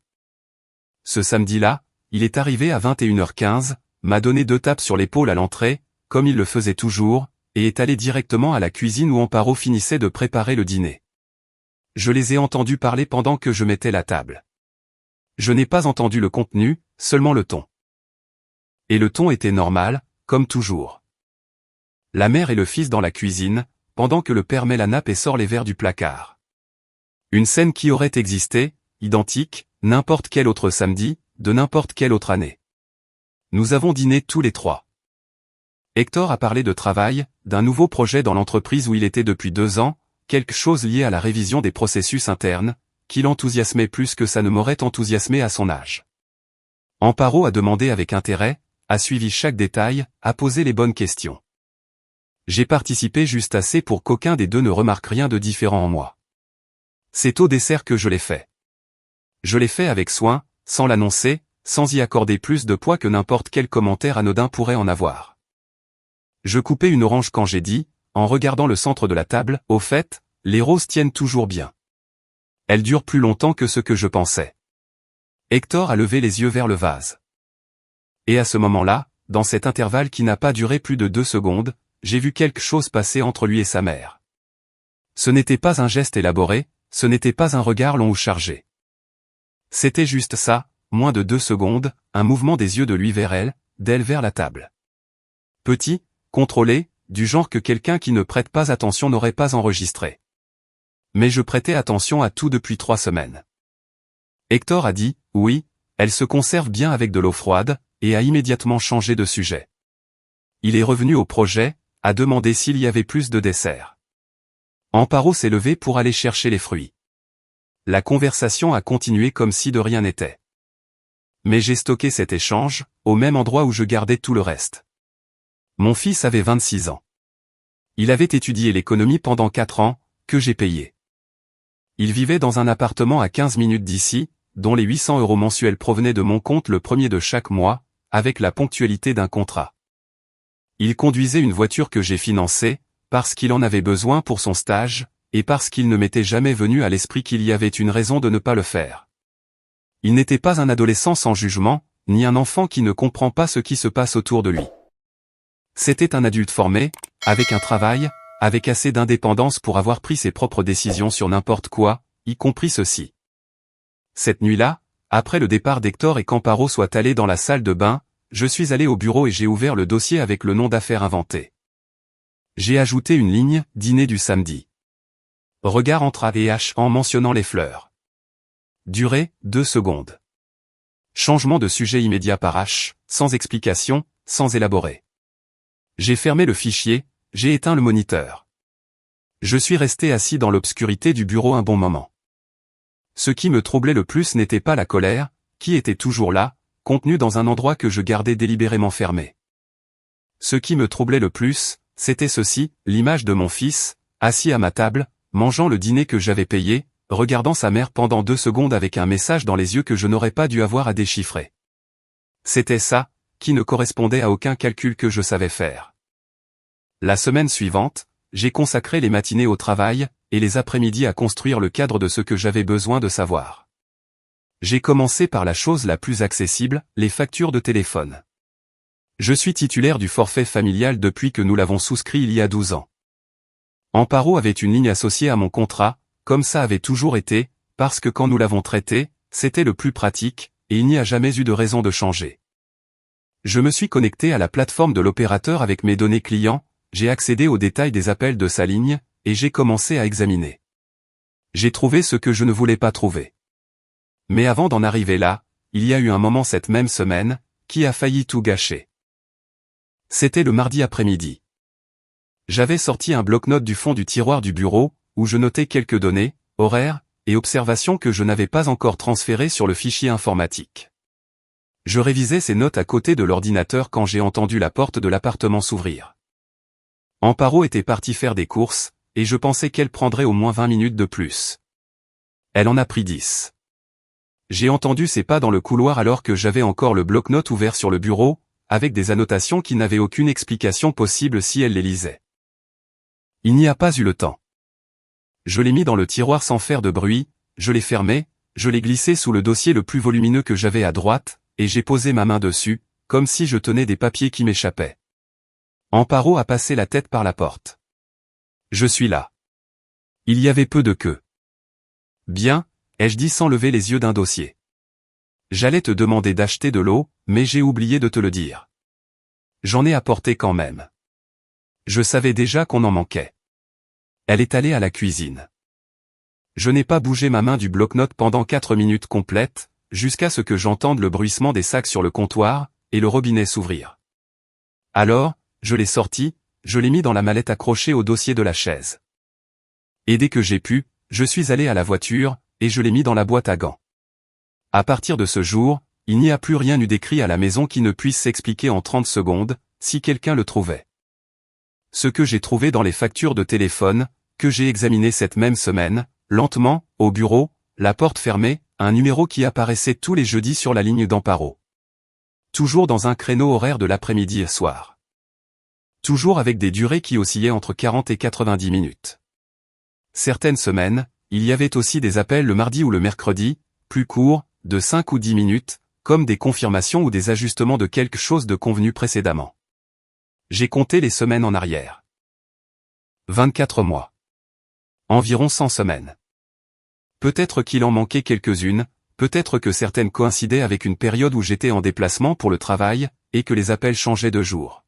Ce samedi-là, il est arrivé à 21h15, m'a donné 2 tapes sur l'épaule à l'entrée, comme il le faisait toujours, et est allé directement à la cuisine où Amparo finissait de préparer le dîner. Je les ai entendus parler pendant que je mettais la table. Je n'ai pas entendu le contenu, seulement le ton. Et le ton était normal, comme toujours. La mère et le fils dans la cuisine, pendant que le père met la nappe et sort les verres du placard. Une scène qui aurait existé, identique, n'importe quel autre samedi, de n'importe quelle autre année. Nous avons dîné tous les 3. Hector a parlé de travail, d'un nouveau projet dans l'entreprise où il était depuis 2 ans, quelque chose lié à la révision des processus internes, qui l'enthousiasmait plus que ça ne m'aurait enthousiasmé à son âge. Amparo a demandé avec intérêt, a suivi chaque détail, a posé les bonnes questions. J'ai participé juste assez pour qu'aucun des 2 ne remarque rien de différent en moi. C'est au dessert que je l'ai fait. Je l'ai fait avec soin, sans l'annoncer, sans y accorder plus de poids que n'importe quel commentaire anodin pourrait en avoir. Je coupais une orange quand j'ai dit, en regardant le centre de la table, au fait, les roses tiennent toujours bien. Elles durent plus longtemps que ce que je pensais. Hector a levé les yeux vers le vase. Et à ce moment-là, dans cet intervalle qui n'a pas duré plus de 2 secondes, j'ai vu quelque chose passer entre lui et sa mère. Ce n'était pas un geste élaboré, ce n'était pas un regard long ou chargé. C'était juste ça, moins de 2 secondes, un mouvement des yeux de lui vers elle, d'elle vers la table. Petit, contrôlé, du genre que quelqu'un qui ne prête pas attention n'aurait pas enregistré. Mais je prêtais attention à tout depuis 3 semaines. Hector a dit, oui, elle se conserve bien avec de l'eau froide, et a immédiatement changé de sujet. Il est revenu au projet, a demandé s'il y avait plus de dessert. Amparo s'est levé pour aller chercher les fruits. La conversation a continué comme si de rien n'était. Mais j'ai stocké cet échange, au même endroit où je gardais tout le reste. Mon fils avait 26 ans. Il avait étudié l'économie pendant 4 ans, que j'ai payé. Il vivait dans un appartement à 15 minutes d'ici, dont les 800 € mensuels provenaient de mon compte le premier de chaque mois, avec la ponctualité d'un contrat. Il conduisait une voiture que j'ai financée, parce qu'il en avait besoin pour son stage, et parce qu'il ne m'était jamais venu à l'esprit qu'il y avait une raison de ne pas le faire. Il n'était pas un adolescent sans jugement, ni un enfant qui ne comprend pas ce qui se passe autour de lui. C'était un adulte formé, avec un travail, avec assez d'indépendance pour avoir pris ses propres décisions sur n'importe quoi, y compris ceci. Cette nuit-là, après le départ d'Hector et qu'Amparo soit allé dans la salle de bain, je suis allé au bureau et j'ai ouvert le dossier avec le nom d'affaires inventé. J'ai ajouté une ligne, dîner du samedi. Regard entre A et H en mentionnant les fleurs. Durée, 2 secondes. Changement de sujet immédiat par H, sans explication, sans élaborer. J'ai fermé le fichier, j'ai éteint le moniteur. Je suis resté assis dans l'obscurité du bureau un bon moment. Ce qui me troublait le plus n'était pas la colère, qui était toujours là, contenue dans un endroit que je gardais délibérément fermé. Ce qui me troublait le plus, c'était ceci, l'image de mon fils, assis à ma table, mangeant le dîner que j'avais payé, regardant sa mère pendant 2 secondes avec un message dans les yeux que je n'aurais pas dû avoir à déchiffrer. C'était ça, qui ne correspondait à aucun calcul que je savais faire. La semaine suivante, j'ai consacré les matinées au travail, et les après-midi à construire le cadre de ce que j'avais besoin de savoir. J'ai commencé par la chose la plus accessible, les factures de téléphone. Je suis titulaire du forfait familial depuis que nous l'avons souscrit il y a 12 ans. Amparo avait une ligne associée à mon contrat, comme ça avait toujours été, parce que quand nous l'avons traité, c'était le plus pratique, et il n'y a jamais eu de raison de changer. Je me suis connecté à la plateforme de l'opérateur avec mes données clients, j'ai accédé aux détails des appels de sa ligne, et j'ai commencé à examiner. J'ai trouvé ce que je ne voulais pas trouver. Mais avant d'en arriver là, il y a eu un moment cette même semaine, qui a failli tout gâcher. C'était le mardi après-midi. J'avais sorti un bloc-notes du fond du tiroir du bureau, où je notais quelques données, horaires, et observations que je n'avais pas encore transférées sur le fichier informatique. Je révisais ces notes à côté de l'ordinateur quand j'ai entendu la porte de l'appartement s'ouvrir. Amparo était partie faire des courses, et je pensais qu'elle prendrait au moins 20 minutes de plus. Elle en a pris 10. J'ai entendu ses pas dans le couloir alors que j'avais encore le bloc-notes ouvert sur le bureau, avec des annotations qui n'avaient aucune explication possible si elle les lisait. Il n'y a pas eu le temps. Je l'ai mis dans le tiroir sans faire de bruit, je l'ai fermé, je l'ai glissé sous le dossier le plus volumineux que j'avais à droite, et j'ai posé ma main dessus, comme si je tenais des papiers qui m'échappaient. Amparo a passé la tête par la porte. Je suis là. Il y avait peu de queue. Bien, ai-je dit sans lever les yeux d'un dossier. J'allais te demander d'acheter de l'eau, mais j'ai oublié de te le dire. J'en ai apporté quand même. Je savais déjà qu'on en manquait. Elle est allée à la cuisine. Je n'ai pas bougé ma main du bloc-notes pendant 4 minutes complètes, jusqu'à ce que j'entende le bruissement des sacs sur le comptoir, et le robinet s'ouvrir. Alors, je l'ai sorti, je l'ai mis dans la mallette accrochée au dossier de la chaise. Et dès que j'ai pu, je suis allé à la voiture, et je l'ai mis dans la boîte à gants. À partir de ce jour, il n'y a plus rien eu d'écrit à la maison qui ne puisse s'expliquer en 30 secondes, si quelqu'un le trouvait. Ce que j'ai trouvé dans les factures de téléphone, que j'ai examiné cette même semaine, lentement, au bureau, la porte fermée, un numéro qui apparaissait tous les jeudis sur la ligne d'Amparo. Toujours dans un créneau horaire de l'après-midi et soir. Toujours avec des durées qui oscillaient entre 40 et 90 minutes. Certaines semaines, il y avait aussi des appels le mardi ou le mercredi, plus courts, de 5 ou 10 minutes, comme des confirmations ou des ajustements de quelque chose de convenu précédemment. J'ai compté les semaines en arrière. 24 mois. Environ 100 semaines. Peut-être qu'il en manquait quelques-unes, peut-être que certaines coïncidaient avec une période où j'étais en déplacement pour le travail, et que les appels changeaient de jour.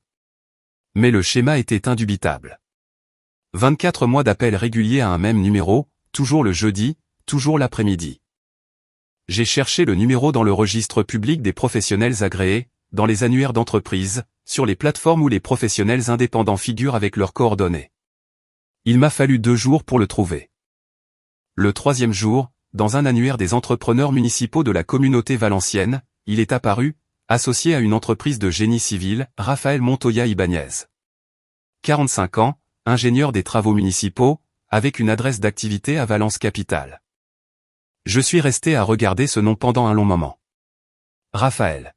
Mais le schéma était indubitable. 24 mois d'appels réguliers à un même numéro, toujours le jeudi, toujours l'après-midi. J'ai cherché le numéro dans le registre public des professionnels agréés, dans les annuaires d'entreprise, sur les plateformes où les professionnels indépendants figurent avec leurs coordonnées. Il m'a fallu 2 jours pour le trouver. Le 3e jour, dans un annuaire des entrepreneurs municipaux de la communauté valencienne, il est apparu, associé à une entreprise de génie civil, Raphaël Montoya Ibanez. 45 ans, ingénieur des travaux municipaux, avec une adresse d'activité à Valence Capitale. Je suis resté à regarder ce nom pendant un long moment. Raphaël.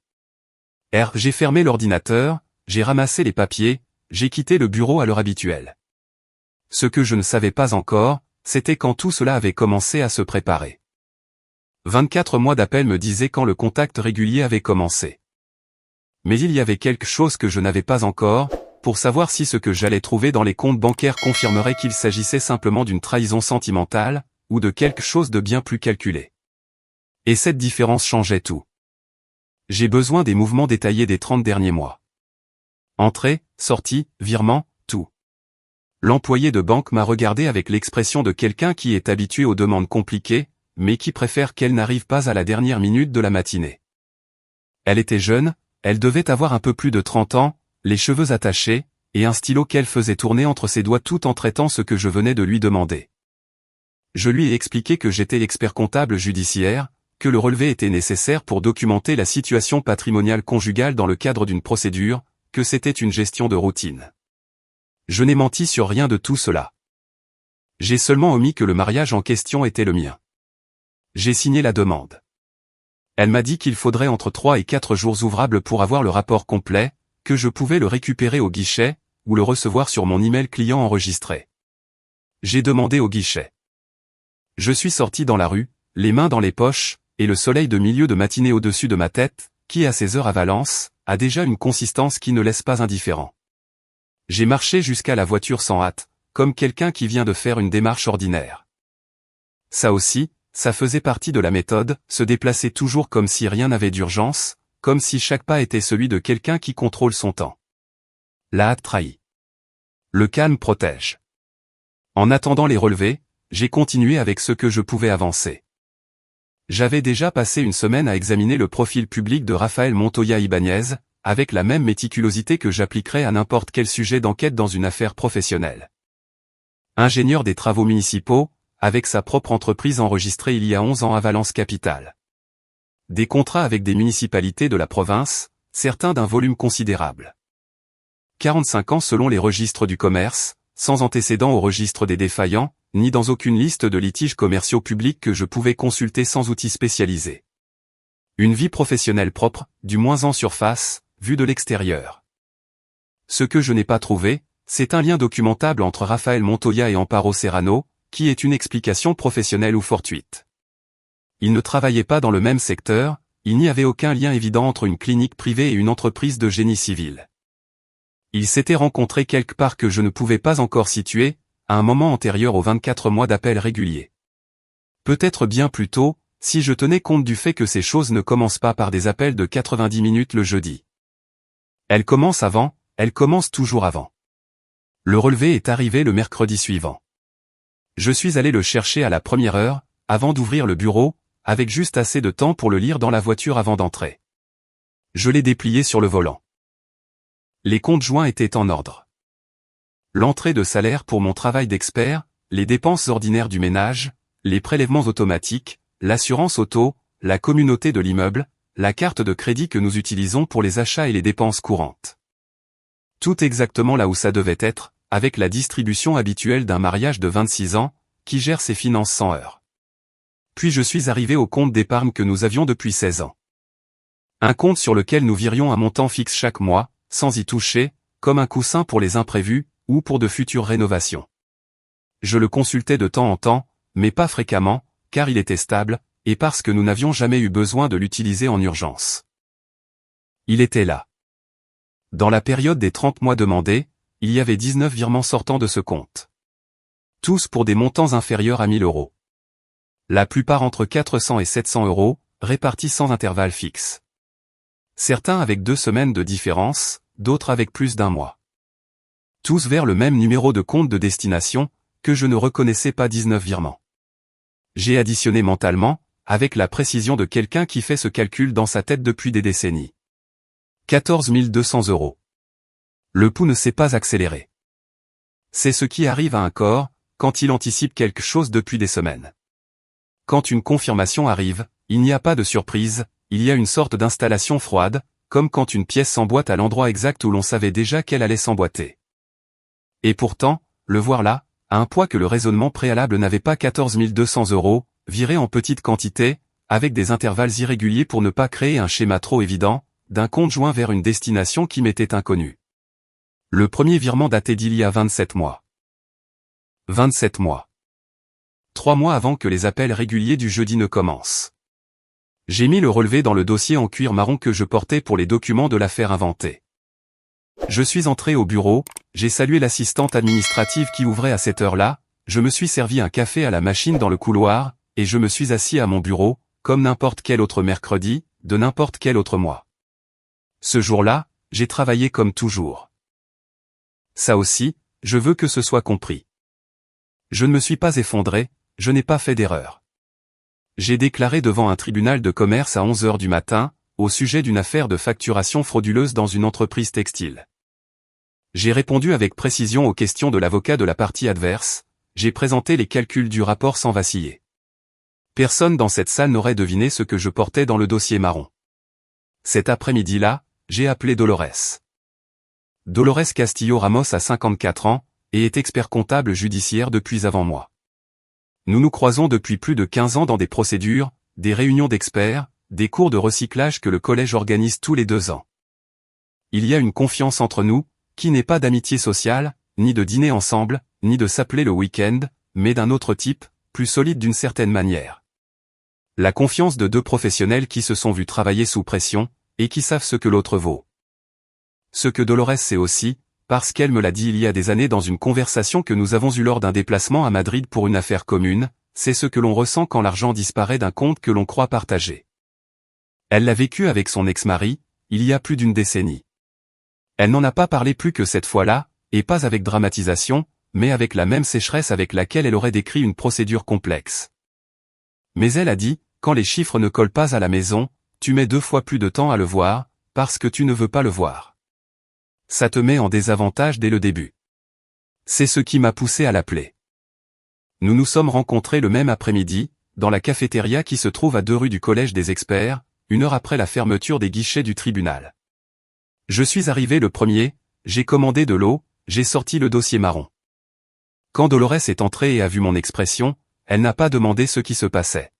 J'ai fermé l'ordinateur, j'ai ramassé les papiers, j'ai quitté le bureau à l'heure habituelle. Ce que je ne savais pas encore, c'était quand tout cela avait commencé à se préparer. 24 mois d'appel me disaient quand le contact régulier avait commencé. Mais il y avait quelque chose que je n'avais pas encore, pour savoir si ce que j'allais trouver dans les comptes bancaires confirmerait qu'il s'agissait simplement d'une trahison sentimentale, ou de quelque chose de bien plus calculé. Et cette différence changeait tout. J'ai besoin des mouvements détaillés des 30 derniers mois. Entrée, sortie, virement, tout. L'employé de banque m'a regardé avec l'expression de quelqu'un qui est habitué aux demandes compliquées, mais qui préfère qu'elles n'arrivent pas à la dernière minute de la matinée. Elle était jeune, elle devait avoir un peu plus de 30 ans, les cheveux attachés, et un stylo qu'elle faisait tourner entre ses doigts tout en traitant ce que je venais de lui demander. Je lui ai expliqué que j'étais expert comptable judiciaire, que le relevé était nécessaire pour documenter la situation patrimoniale conjugale dans le cadre d'une procédure, que c'était une gestion de routine. Je n'ai menti sur rien de tout cela. J'ai seulement omis que le mariage en question était le mien. J'ai signé la demande. Elle m'a dit qu'il faudrait entre 3 et 4 jours ouvrables pour avoir le rapport complet, que je pouvais le récupérer au guichet, ou le recevoir sur mon email client enregistré. J'ai demandé au guichet. Je suis sorti dans la rue, les mains dans les poches, et le soleil de milieu de matinée au-dessus de ma tête, qui à ces heures à Valence, a déjà une consistance qui ne laisse pas indifférent. J'ai marché jusqu'à la voiture sans hâte, comme quelqu'un qui vient de faire une démarche ordinaire. Ça aussi, ça faisait partie de la méthode, se déplacer toujours comme si rien n'avait d'urgence, comme si chaque pas était celui de quelqu'un qui contrôle son temps. La hâte trahit. Le calme protège. En attendant les relevés, j'ai continué avec ce que je pouvais avancer. J'avais déjà passé une semaine à examiner le profil public de Rafael Montoya Ibáñez, avec la même méticulosité que j'appliquerais à n'importe quel sujet d'enquête dans une affaire professionnelle. Ingénieur des travaux municipaux, avec sa propre entreprise enregistrée il y a 11 ans à Valence Capitale. Des contrats avec des municipalités de la province, certains d'un volume considérable. 45 ans selon les registres du commerce, sans antécédent au registre des défaillants, ni dans aucune liste de litiges commerciaux publics que je pouvais consulter sans outils spécialisés. Une vie professionnelle propre, du moins en surface, vue de l'extérieur. Ce que je n'ai pas trouvé, c'est un lien documentable entre Rafael Montoya et Amparo Serrano, qui est une explication professionnelle ou fortuite. Ils ne travaillaient pas dans le même secteur, il n'y avait aucun lien évident entre une clinique privée et une entreprise de génie civil. Ils s'étaient rencontrés quelque part que je ne pouvais pas encore situer, à un moment antérieur aux 24 mois d'appels réguliers. Peut-être bien plus tôt, si je tenais compte du fait que ces choses ne commencent pas par des appels de 90 minutes le jeudi. Elles commencent avant, elles commencent toujours avant. Le relevé est arrivé le mercredi suivant. Je suis allé le chercher à la première heure, avant d'ouvrir le bureau, avec juste assez de temps pour le lire dans la voiture avant d'entrer. Je l'ai déplié sur le volant. Les comptes joints étaient en ordre. L'entrée de salaire pour mon travail d'expert, les dépenses ordinaires du ménage, les prélèvements automatiques, l'assurance auto, la communauté de l'immeuble, la carte de crédit que nous utilisons pour les achats et les dépenses courantes. Tout exactement là où ça devait être, avec la distribution habituelle d'un mariage de 26 ans, qui gère ses finances sans heurts. Puis je suis arrivé au compte d'épargne que nous avions depuis 16 ans. Un compte sur lequel nous virions un montant fixe chaque mois, sans y toucher, comme un coussin pour les imprévus, ou pour de futures rénovations. Je le consultais de temps en temps, mais pas fréquemment, car il était stable, et parce que nous n'avions jamais eu besoin de l'utiliser en urgence. Il était là. Dans la période des 30 mois demandés, il y avait 19 virements sortant de ce compte. Tous pour des montants inférieurs à 1000 euros. La plupart entre 400 et 700 euros, répartis sans intervalle fixe. Certains avec 2 semaines de différence, d'autres avec plus d'un mois. Tous vers le même numéro de compte de destination, que je ne reconnaissais pas 19 virements. J'ai additionné mentalement, avec la précision de quelqu'un qui fait ce calcul dans sa tête depuis des décennies. 14 200 euros. Le pouls ne s'est pas accéléré. C'est ce qui arrive à un corps, quand il anticipe quelque chose depuis des semaines. Quand une confirmation arrive, il n'y a pas de surprise, il y a une sorte d'installation froide, comme quand une pièce s'emboîte à l'endroit exact où l'on savait déjà qu'elle allait s'emboîter. Et pourtant, le voir là, à un poids que le raisonnement préalable n'avait pas 14 200 euros, viré en petite quantité, avec des intervalles irréguliers pour ne pas créer un schéma trop évident, d'un compte joint vers une destination qui m'était inconnue. Le premier virement datait d'il y a 27 mois. 27 mois. 3 mois avant que les appels réguliers du jeudi ne commencent. J'ai mis le relevé dans le dossier en cuir marron que je portais pour les documents de l'affaire inventée. Je suis entré au bureau, j'ai salué l'assistante administrative qui ouvrait à cette heure-là, je me suis servi un café à la machine dans le couloir, et je me suis assis à mon bureau, comme n'importe quel autre mercredi, de n'importe quel autre mois. Ce jour-là, j'ai travaillé comme toujours. Ça aussi, je veux que ce soit compris. Je ne me suis pas effondré, je n'ai pas fait d'erreur. J'ai déclaré devant un tribunal de commerce à 11 h du matin, au sujet d'une affaire de facturation frauduleuse dans une entreprise textile. J'ai répondu avec précision aux questions de l'avocat de la partie adverse, j'ai présenté les calculs du rapport sans vaciller. Personne dans cette salle n'aurait deviné ce que je portais dans le dossier marron. Cet après-midi-là, j'ai appelé Dolores. Dolores Castillo Ramos a 54 ans, et est expert comptable judiciaire depuis avant moi. Nous nous croisons depuis plus de 15 ans dans des procédures, des réunions d'experts, des cours de recyclage que le collège organise tous les 2 ans. Il y a une confiance entre nous, qui n'est pas d'amitié sociale, ni de dîner ensemble, ni de s'appeler le week-end, mais d'un autre type, plus solide d'une certaine manière. La confiance de 2 professionnels qui se sont vus travailler sous pression, et qui savent ce que l'autre vaut. Ce que Dolores sait aussi, parce qu'elle me l'a dit il y a des années dans une conversation que nous avons eue lors d'un déplacement à Madrid pour une affaire commune, c'est ce que l'on ressent quand l'argent disparaît d'un compte que l'on croit partager. Elle l'a vécu avec son ex-mari, il y a plus d'une décennie. Elle n'en a pas parlé plus que cette fois-là, et pas avec dramatisation, mais avec la même sécheresse avec laquelle elle aurait décrit une procédure complexe. Mais elle a dit, quand les chiffres ne collent pas à la maison, tu mets 2 fois plus de temps à le voir, parce que tu ne veux pas le voir. Ça te met en désavantage dès le début. C'est ce qui m'a poussé à l'appeler. Nous nous sommes rencontrés le même après-midi, dans la cafétéria qui se trouve à 2 rues du Collège des Experts, 1 heure après la fermeture des guichets du tribunal. Je suis arrivé le premier, j'ai commandé de l'eau, j'ai sorti le dossier marron. Quand Dolores est entrée et a vu mon expression, elle n'a pas demandé ce qui se passait.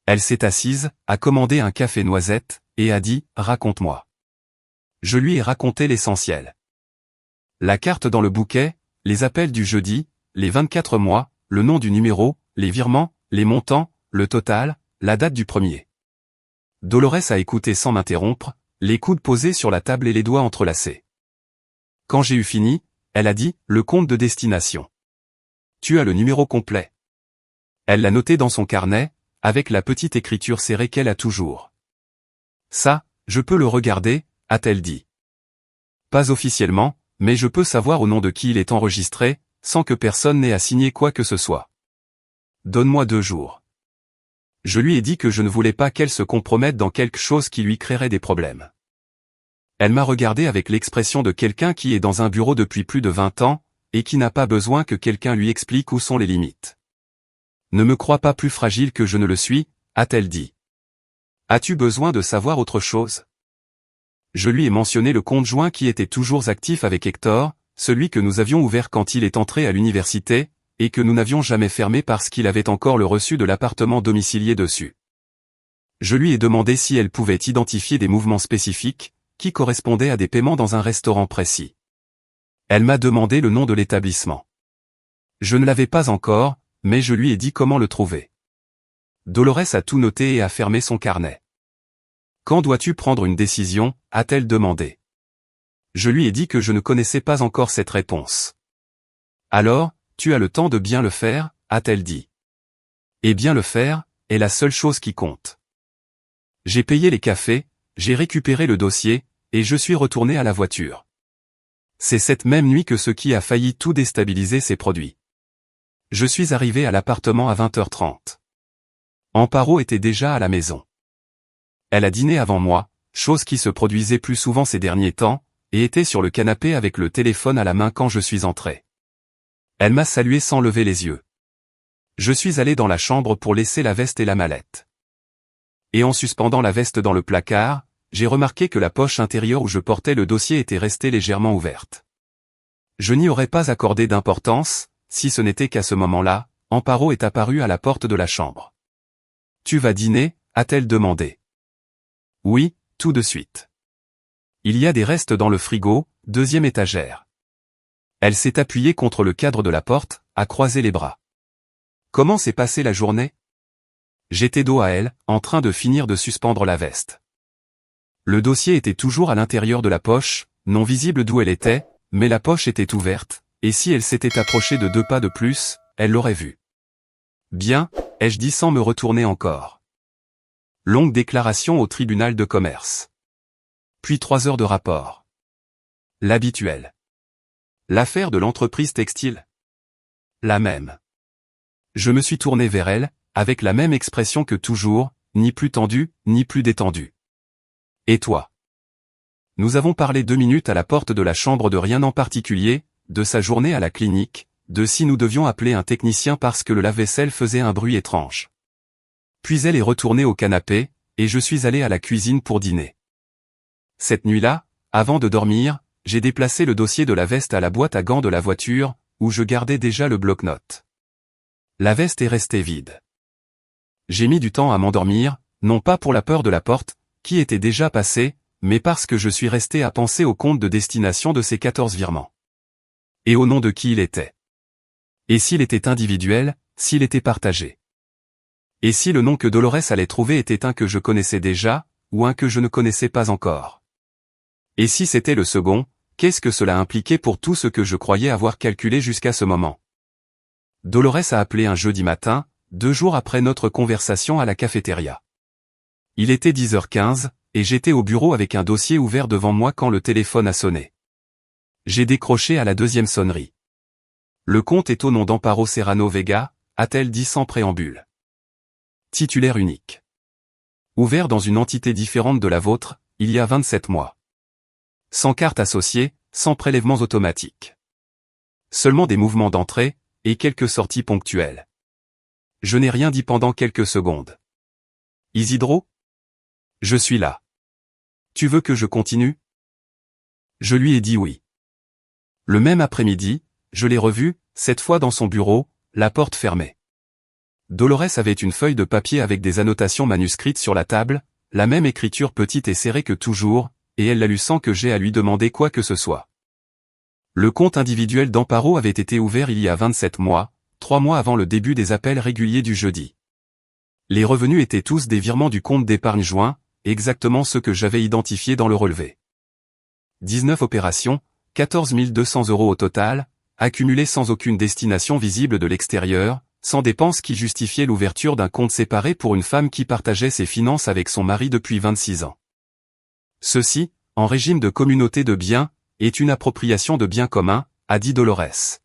Elle s'est assise, a commandé un café noisette, et a dit « Raconte-moi ». Je lui ai raconté l'essentiel. La carte dans le bouquet, les appels du jeudi, les 24 mois, le nom du numéro, les virements, les montants, le total, la date du premier. Dolores a écouté sans m'interrompre, les coudes posés sur la table et les doigts entrelacés. Quand j'ai eu fini, elle a dit « Le compte de destination. Tu as le numéro complet ». Elle l'a noté dans son carnet, avec la petite écriture serrée qu'elle a toujours. Ça, je peux le regarder, a-t-elle dit. Pas officiellement, mais je peux savoir au nom de qui il est enregistré, sans que personne n'ait à signer quoi que ce soit. Donne-moi 2 jours. Je lui ai dit que je ne voulais pas qu'elle se compromette dans quelque chose qui lui créerait des problèmes. Elle m'a regardé avec l'expression de quelqu'un qui est dans un bureau depuis plus de 20 ans, et qui n'a pas besoin que quelqu'un lui explique où sont les limites. Ne me crois pas plus fragile que je ne le suis, a-t-elle dit. As-tu besoin de savoir autre chose ? Je lui ai mentionné le compte joint qui était toujours actif avec Hector, celui que nous avions ouvert quand il est entré à l'université, et que nous n'avions jamais fermé parce qu'il avait encore le reçu de l'appartement domicilié dessus. Je lui ai demandé si elle pouvait identifier des mouvements spécifiques, qui correspondaient à des paiements dans un restaurant précis. Elle m'a demandé le nom de l'établissement. Je ne l'avais pas encore, mais je lui ai dit comment le trouver. Dolores a tout noté et a fermé son carnet. Quand dois-tu prendre une décision, a-t-elle demandé. Je lui ai dit que je ne connaissais pas encore cette réponse. Alors, tu as le temps de bien le faire, a-t-elle dit. Et bien le faire, est la seule chose qui compte. J'ai payé les cafés, j'ai récupéré le dossier, et je suis retourné à la voiture. C'est cette même nuit que ce qui a failli tout déstabiliser s'est produit. Je suis arrivé à l'appartement à 20h30. Amparo était déjà à la maison. Elle a dîné avant moi, chose qui se produisait plus souvent ces derniers temps, et était sur le canapé avec le téléphone à la main quand je suis entré. Elle m'a salué sans lever les yeux. Je suis allé dans la chambre pour laisser la veste et la mallette. Et en suspendant la veste dans le placard, j'ai remarqué que la poche intérieure où je portais le dossier était restée légèrement ouverte. Je n'y aurais pas accordé d'importance, si ce n'était qu'à ce moment-là, Amparo est apparue à la porte de la chambre. « Tu vas dîner ?» a-t-elle demandé. « Oui, tout de suite. Il y a des restes dans le frigo, 2e étagère. » Elle s'est appuyée contre le cadre de la porte, a croisé les bras. « Comment s'est passée la journée ? J'étais dos à elle, en train de finir de suspendre la veste. Le dossier était toujours à l'intérieur de la poche, non visible d'où elle était, mais la poche était ouverte, et si elle s'était approchée de 2 pas de plus, elle l'aurait vu. Bien, ai-je dit sans me retourner encore. Longue déclaration au tribunal de commerce. Puis 3 heures de rapport. L'habituel. L'affaire de l'entreprise textile. La même. Je me suis tourné vers elle, avec la même expression que toujours, ni plus tendue, ni plus détendue. Et toi? Nous avons parlé 2 minutes à la porte de la chambre de rien en particulier, de sa journée à la clinique, de si nous devions appeler un technicien parce que le lave-vaisselle faisait un bruit étrange. Puis elle est retournée au canapé, et je suis allé à la cuisine pour dîner. Cette nuit-là, avant de dormir, j'ai déplacé le dossier de la veste à la boîte à gants de la voiture, où je gardais déjà le bloc-notes. La veste est restée vide. J'ai mis du temps à m'endormir, non pas pour la peur de la porte, qui était déjà passée, mais parce que je suis resté à penser au compte de destination de ces 14 virements. Et au nom de qui il était. Et s'il était individuel, s'il était partagé. Et si le nom que Dolores allait trouver était un que je connaissais déjà, ou un que je ne connaissais pas encore. Et si c'était le second, qu'est-ce que cela impliquait pour tout ce que je croyais avoir calculé jusqu'à ce moment? Dolores a appelé un jeudi matin, 2 jours après notre conversation à la cafétéria. Il était 10h15, et j'étais au bureau avec un dossier ouvert devant moi quand le téléphone a sonné. J'ai décroché à la 2e sonnerie. Le compte est au nom d'Amparo Serrano Vega, a-t-elle dit sans préambule. Titulaire unique. Ouvert dans une entité différente de la vôtre, il y a 27 mois. Sans carte associée, sans prélèvements automatiques. Seulement des mouvements d'entrée, et quelques sorties ponctuelles. Je n'ai rien dit pendant quelques secondes. Isidro? Je suis là. Tu veux que je continue? Je lui ai dit oui. Le même après-midi, je l'ai revu, cette fois dans son bureau, la porte fermée. Dolores avait une feuille de papier avec des annotations manuscrites sur la table, la même écriture petite et serrée que toujours, et elle l'a lu sans que j'aie à lui demander quoi que ce soit. Le compte individuel d'Amparo avait été ouvert il y a 27 mois, 3 mois avant le début des appels réguliers du jeudi. Les revenus étaient tous des virements du compte d'épargne joint, exactement ceux que j'avais identifiés dans le relevé. 19 opérations, 14 200 € au total, accumulés sans aucune destination visible de l'extérieur, sans dépenses qui justifiaient l'ouverture d'un compte séparé pour une femme qui partageait ses finances avec son mari depuis 26 ans. Ceci, en régime de communauté de biens, est une appropriation de biens communs, a dit Dolores.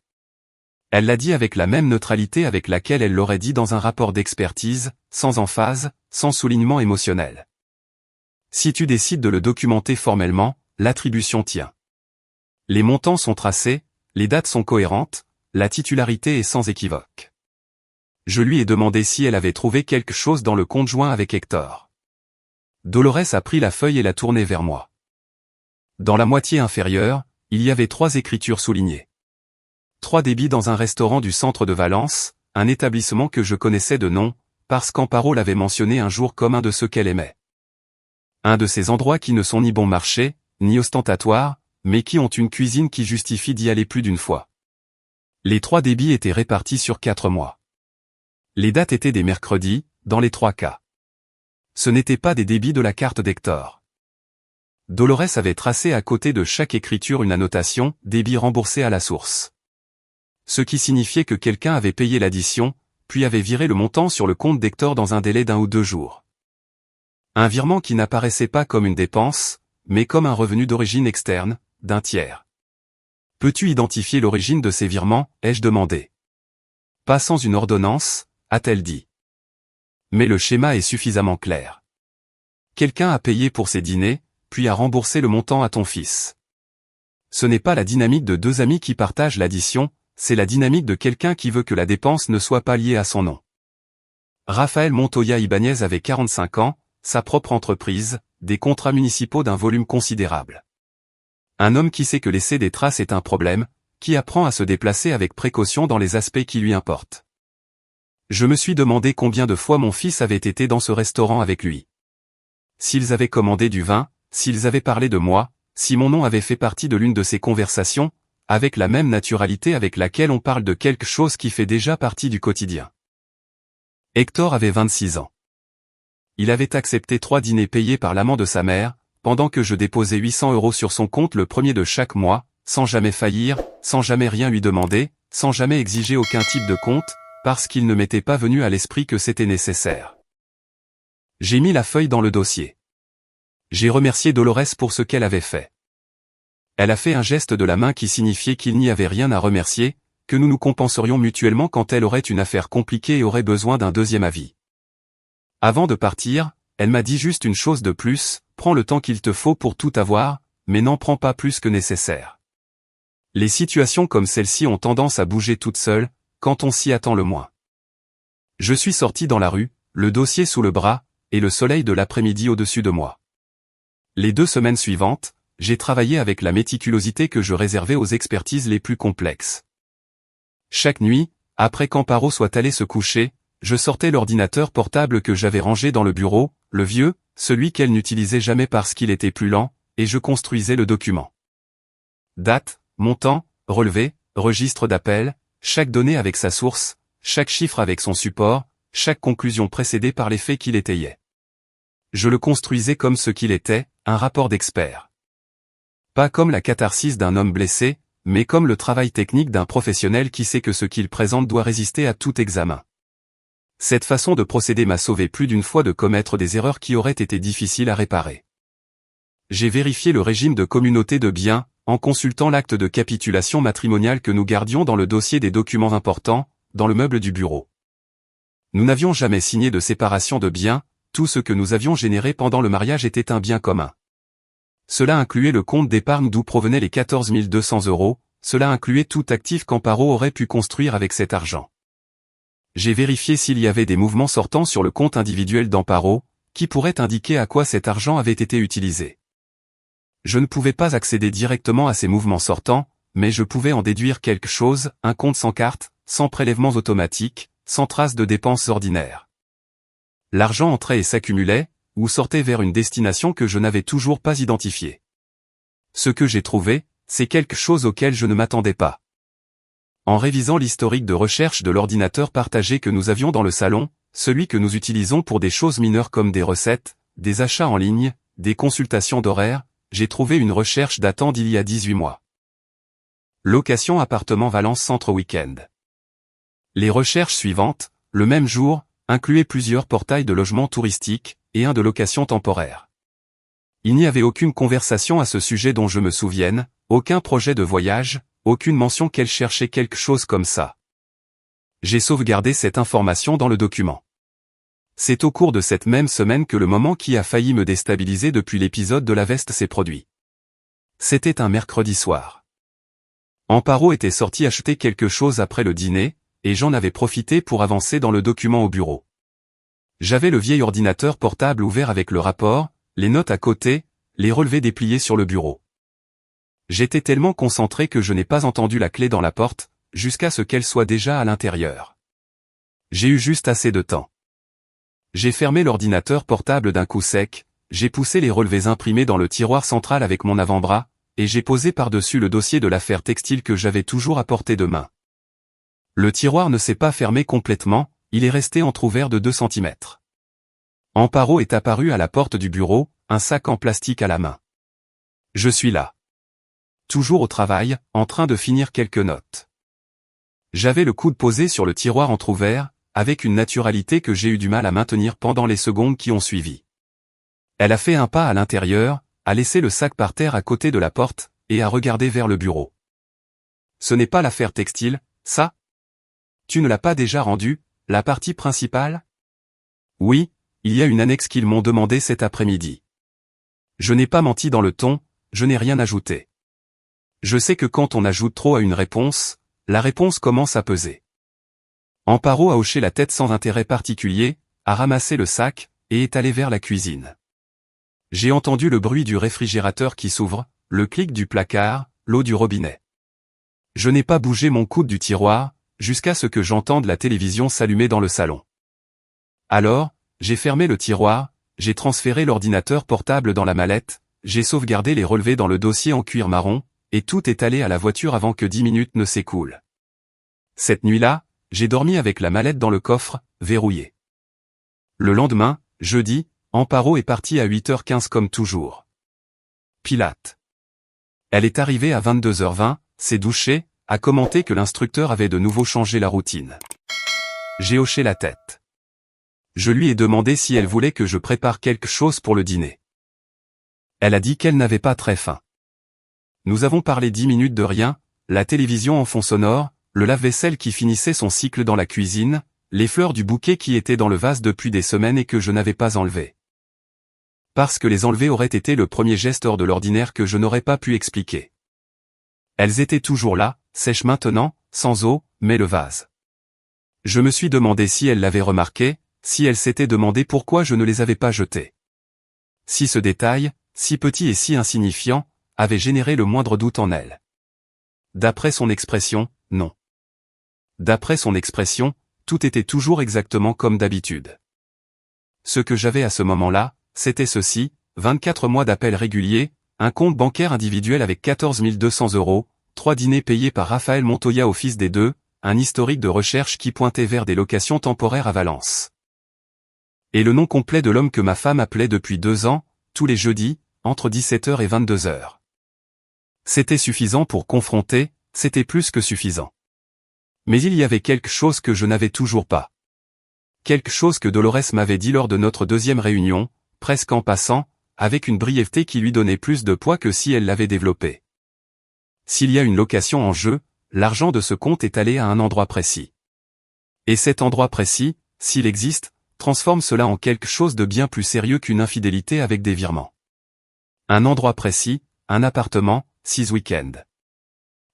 Elle l'a dit avec la même neutralité avec laquelle elle l'aurait dit dans un rapport d'expertise, sans emphase, sans soulignement émotionnel. Si tu décides de le documenter formellement, l'attribution tient. Les montants sont tracés, les dates sont cohérentes, la titularité est sans équivoque. Je lui ai demandé si elle avait trouvé quelque chose dans le compte joint avec Hector. Dolores a pris la feuille et l'a tournée vers moi. Dans la moitié inférieure, il y avait 3 écritures soulignées. 3 débits dans un restaurant du centre de Valence, un établissement que je connaissais de nom, parce qu'Amparo l'avait mentionné un jour comme un de ceux qu'elle aimait. Un de ces endroits qui ne sont ni bon marché, ni ostentatoires, mais qui ont une cuisine qui justifie d'y aller plus d'une fois. Les 3 débits étaient répartis sur 4 mois. Les dates étaient des mercredis, dans les 3 cas. Ce n'étaient pas des débits de la carte d'Hector. Dolores avait tracé à côté de chaque écriture une annotation, débit remboursé à la source. Ce qui signifiait que quelqu'un avait payé l'addition, puis avait viré le montant sur le compte d'Hector dans un délai d'1 ou 2 jours. Un virement qui n'apparaissait pas comme une dépense, mais comme un revenu d'origine externe, d'un tiers. Peux-tu identifier l'origine de ces virements, ai-je demandé. Pas sans une ordonnance, a-t-elle dit. Mais le schéma est suffisamment clair. Quelqu'un a payé pour ses dîners, puis a remboursé le montant à ton fils. Ce n'est pas la dynamique de 2 amis qui partagent l'addition, c'est la dynamique de quelqu'un qui veut que la dépense ne soit pas liée à son nom. Raphaël Montoya Ibanez avait 45 ans, sa propre entreprise, des contrats municipaux d'un volume considérable. Un homme qui sait que laisser des traces est un problème, qui apprend à se déplacer avec précaution dans les aspects qui lui importent. Je me suis demandé combien de fois mon fils avait été dans ce restaurant avec lui. S'ils avaient commandé du vin, s'ils avaient parlé de moi, si mon nom avait fait partie de l'une de ces conversations, avec la même naturalité avec laquelle on parle de quelque chose qui fait déjà partie du quotidien. Hector avait 26 ans. il avait accepté 3 dîners payés par l'amant de sa mère, pendant que je déposais 800 € sur son compte le premier de chaque mois, sans jamais faillir, sans jamais rien lui demander, sans jamais exiger aucun type de compte, parce qu'il ne m'était pas venu à l'esprit que c'était nécessaire. J'ai mis la feuille dans le dossier. J'ai remercié Dolores pour ce qu'elle avait fait. Elle a fait un geste de la main qui signifiait qu'il n'y avait rien à remercier, que nous nous compenserions mutuellement quand elle aurait une affaire compliquée et aurait besoin d'un deuxième avis. Avant de partir, elle m'a dit juste une chose de plus, prends le temps qu'il te faut pour tout avoir, mais n'en prends pas plus que nécessaire. Les situations comme celle-ci ont tendance à bouger toutes seules, quand on s'y attend le moins. Je suis sorti dans la rue, le dossier sous le bras, et le soleil de l'après-midi au-dessus de moi. Les 2 semaines suivantes, j'ai travaillé avec la méticulosité que je réservais aux expertises les plus complexes. Chaque nuit, après qu'Amparo soit allé se coucher, je sortais l'ordinateur portable que j'avais rangé dans le bureau, le vieux, celui qu'elle n'utilisait jamais parce qu'il était plus lent, et je construisais le document. Date, montant, relevé, registre d'appel, chaque donnée avec sa source, chaque chiffre avec son support, chaque conclusion précédée par les faits qu'il étayait. Je le construisais comme ce qu'il était, un rapport d'expert. Pas comme la catharsis d'un homme blessé, mais comme le travail technique d'un professionnel qui sait que ce qu'il présente doit résister à tout examen. Cette façon de procéder m'a sauvé plus d'une fois de commettre des erreurs qui auraient été difficiles à réparer. J'ai vérifié le régime de communauté de biens, en consultant l'acte de capitulation matrimoniale que nous gardions dans le dossier des documents importants, dans le meuble du bureau. Nous n'avions jamais signé de séparation de biens, tout ce que nous avions généré pendant le mariage était un bien commun. Cela incluait le compte d'épargne d'où provenaient les 14 200 €, cela incluait tout actif qu'Amparo aurait pu construire avec cet argent. J'ai vérifié s'il y avait des mouvements sortants sur le compte individuel d'Amparo, qui pourraient indiquer à quoi cet argent avait été utilisé. Je ne pouvais pas accéder directement à ces mouvements sortants, mais je pouvais en déduire quelque chose, un compte sans carte, sans prélèvements automatiques, sans trace de dépenses ordinaires. L'argent entrait et s'accumulait, ou sortait vers une destination que je n'avais toujours pas identifiée. Ce que j'ai trouvé, c'est quelque chose auquel je ne m'attendais pas. En révisant l'historique de recherche de l'ordinateur partagé que nous avions dans le salon, celui que nous utilisons pour des choses mineures comme des recettes, des achats en ligne, des consultations d'horaires, j'ai trouvé une recherche datant d'il y a 18 mois. Location appartement Valence Centre Week-end. Les recherches suivantes, le même jour, incluaient plusieurs portails de logements touristiques, et un de location temporaire. Il n'y avait aucune conversation à ce sujet dont je me souvienne, aucun projet de voyage, aucune mention qu'elle cherchait quelque chose comme ça. J'ai sauvegardé cette information dans le document. C'est au cours de cette même semaine que le moment qui a failli me déstabiliser depuis l'épisode de la veste s'est produit. C'était un mercredi soir. Amparo était sorti acheter quelque chose après le dîner, et j'en avais profité pour avancer dans le document au bureau. J'avais le vieil ordinateur portable ouvert avec le rapport, les notes à côté, les relevés dépliés sur le bureau. J'étais tellement concentré que je n'ai pas entendu la clé dans la porte, jusqu'à ce qu'elle soit déjà à l'intérieur. J'ai eu juste assez de temps. J'ai fermé l'ordinateur portable d'un coup sec, j'ai poussé les relevés imprimés dans le tiroir central avec mon avant-bras, et j'ai posé par-dessus le dossier de l'affaire textile que j'avais toujours à portée de main. Le tiroir ne s'est pas fermé complètement, il est resté entrouvert de 2 cm. Amparo est apparu à la porte du bureau, un sac en plastique à la main. Je suis là. Toujours au travail, en train de finir quelques notes. J'avais le coude posé sur le tiroir entrouvert, avec une naturalité que j'ai eu du mal à maintenir pendant les secondes qui ont suivi. Elle a fait un pas à l'intérieur, a laissé le sac par terre à côté de la porte, et a regardé vers le bureau. Ce n'est pas l'affaire textile, ça? Tu ne l'as pas déjà rendue, la partie principale? Oui, il y a une annexe qu'ils m'ont demandé cet après-midi. Je n'ai pas menti dans le ton, je n'ai rien ajouté. Je sais que quand on ajoute trop à une réponse, la réponse commence à peser. Amparo a hoché la tête sans intérêt particulier, a ramassé le sac, et est allé vers la cuisine. J'ai entendu le bruit du réfrigérateur qui s'ouvre, le clic du placard, l'eau du robinet. Je n'ai pas bougé mon coude du tiroir, jusqu'à ce que j'entende la télévision s'allumer dans le salon. Alors, j'ai fermé le tiroir, j'ai transféré l'ordinateur portable dans la mallette, j'ai sauvegardé les relevés dans le dossier en cuir marron, et tout est allé à la voiture avant que 10 minutes ne s'écoulent. Cette nuit-là, j'ai dormi avec la mallette dans le coffre, verrouillée. Le lendemain, jeudi, Amparo est partie à 8h15 comme toujours. Pilate. Elle est arrivée à 22h20, s'est douchée, a commenté que l'instructeur avait de nouveau changé la routine. J'ai hoché la tête. Je lui ai demandé si elle voulait que je prépare quelque chose pour le dîner. Elle a dit qu'elle n'avait pas très faim. Nous avons parlé 10 minutes de rien, la télévision en fond sonore, le lave-vaisselle qui finissait son cycle dans la cuisine, les fleurs du bouquet qui étaient dans le vase depuis des semaines et que je n'avais pas enlevées. Parce que les enlever aurait été le premier geste hors de l'ordinaire que je n'aurais pas pu expliquer. Elles étaient toujours là, sèches maintenant, sans eau, mais le vase. Je me suis demandé si elle l'avait remarqué, si elle s'était demandé pourquoi je ne les avais pas jetées. Si ce détail, si petit et si insignifiant, avait généré le moindre doute en elle. D'après son expression, non. D'après son expression, tout était toujours exactement comme d'habitude. Ce que j'avais à ce moment-là, c'était ceci, 24 mois d'appels réguliers, un compte bancaire individuel avec 14 200 €, 3 dîners payés par Raphaël Montoya au fils des deux, un historique de recherche qui pointait vers des locations temporaires à Valence. Et le nom complet de l'homme que ma femme appelait depuis 2 ans, tous les jeudis, entre 17h et 22h. C'était suffisant pour confronter, c'était plus que suffisant. Mais il y avait quelque chose que je n'avais toujours pas. Quelque chose que Dolores m'avait dit lors de notre deuxième réunion, presque en passant, avec une brièveté qui lui donnait plus de poids que si elle l'avait développé. S'il y a une location en jeu, l'argent de ce compte est allé à un endroit précis. Et cet endroit précis, s'il existe, transforme cela en quelque chose de bien plus sérieux qu'une infidélité avec des virements. Un endroit précis, un appartement, 6 week-ends.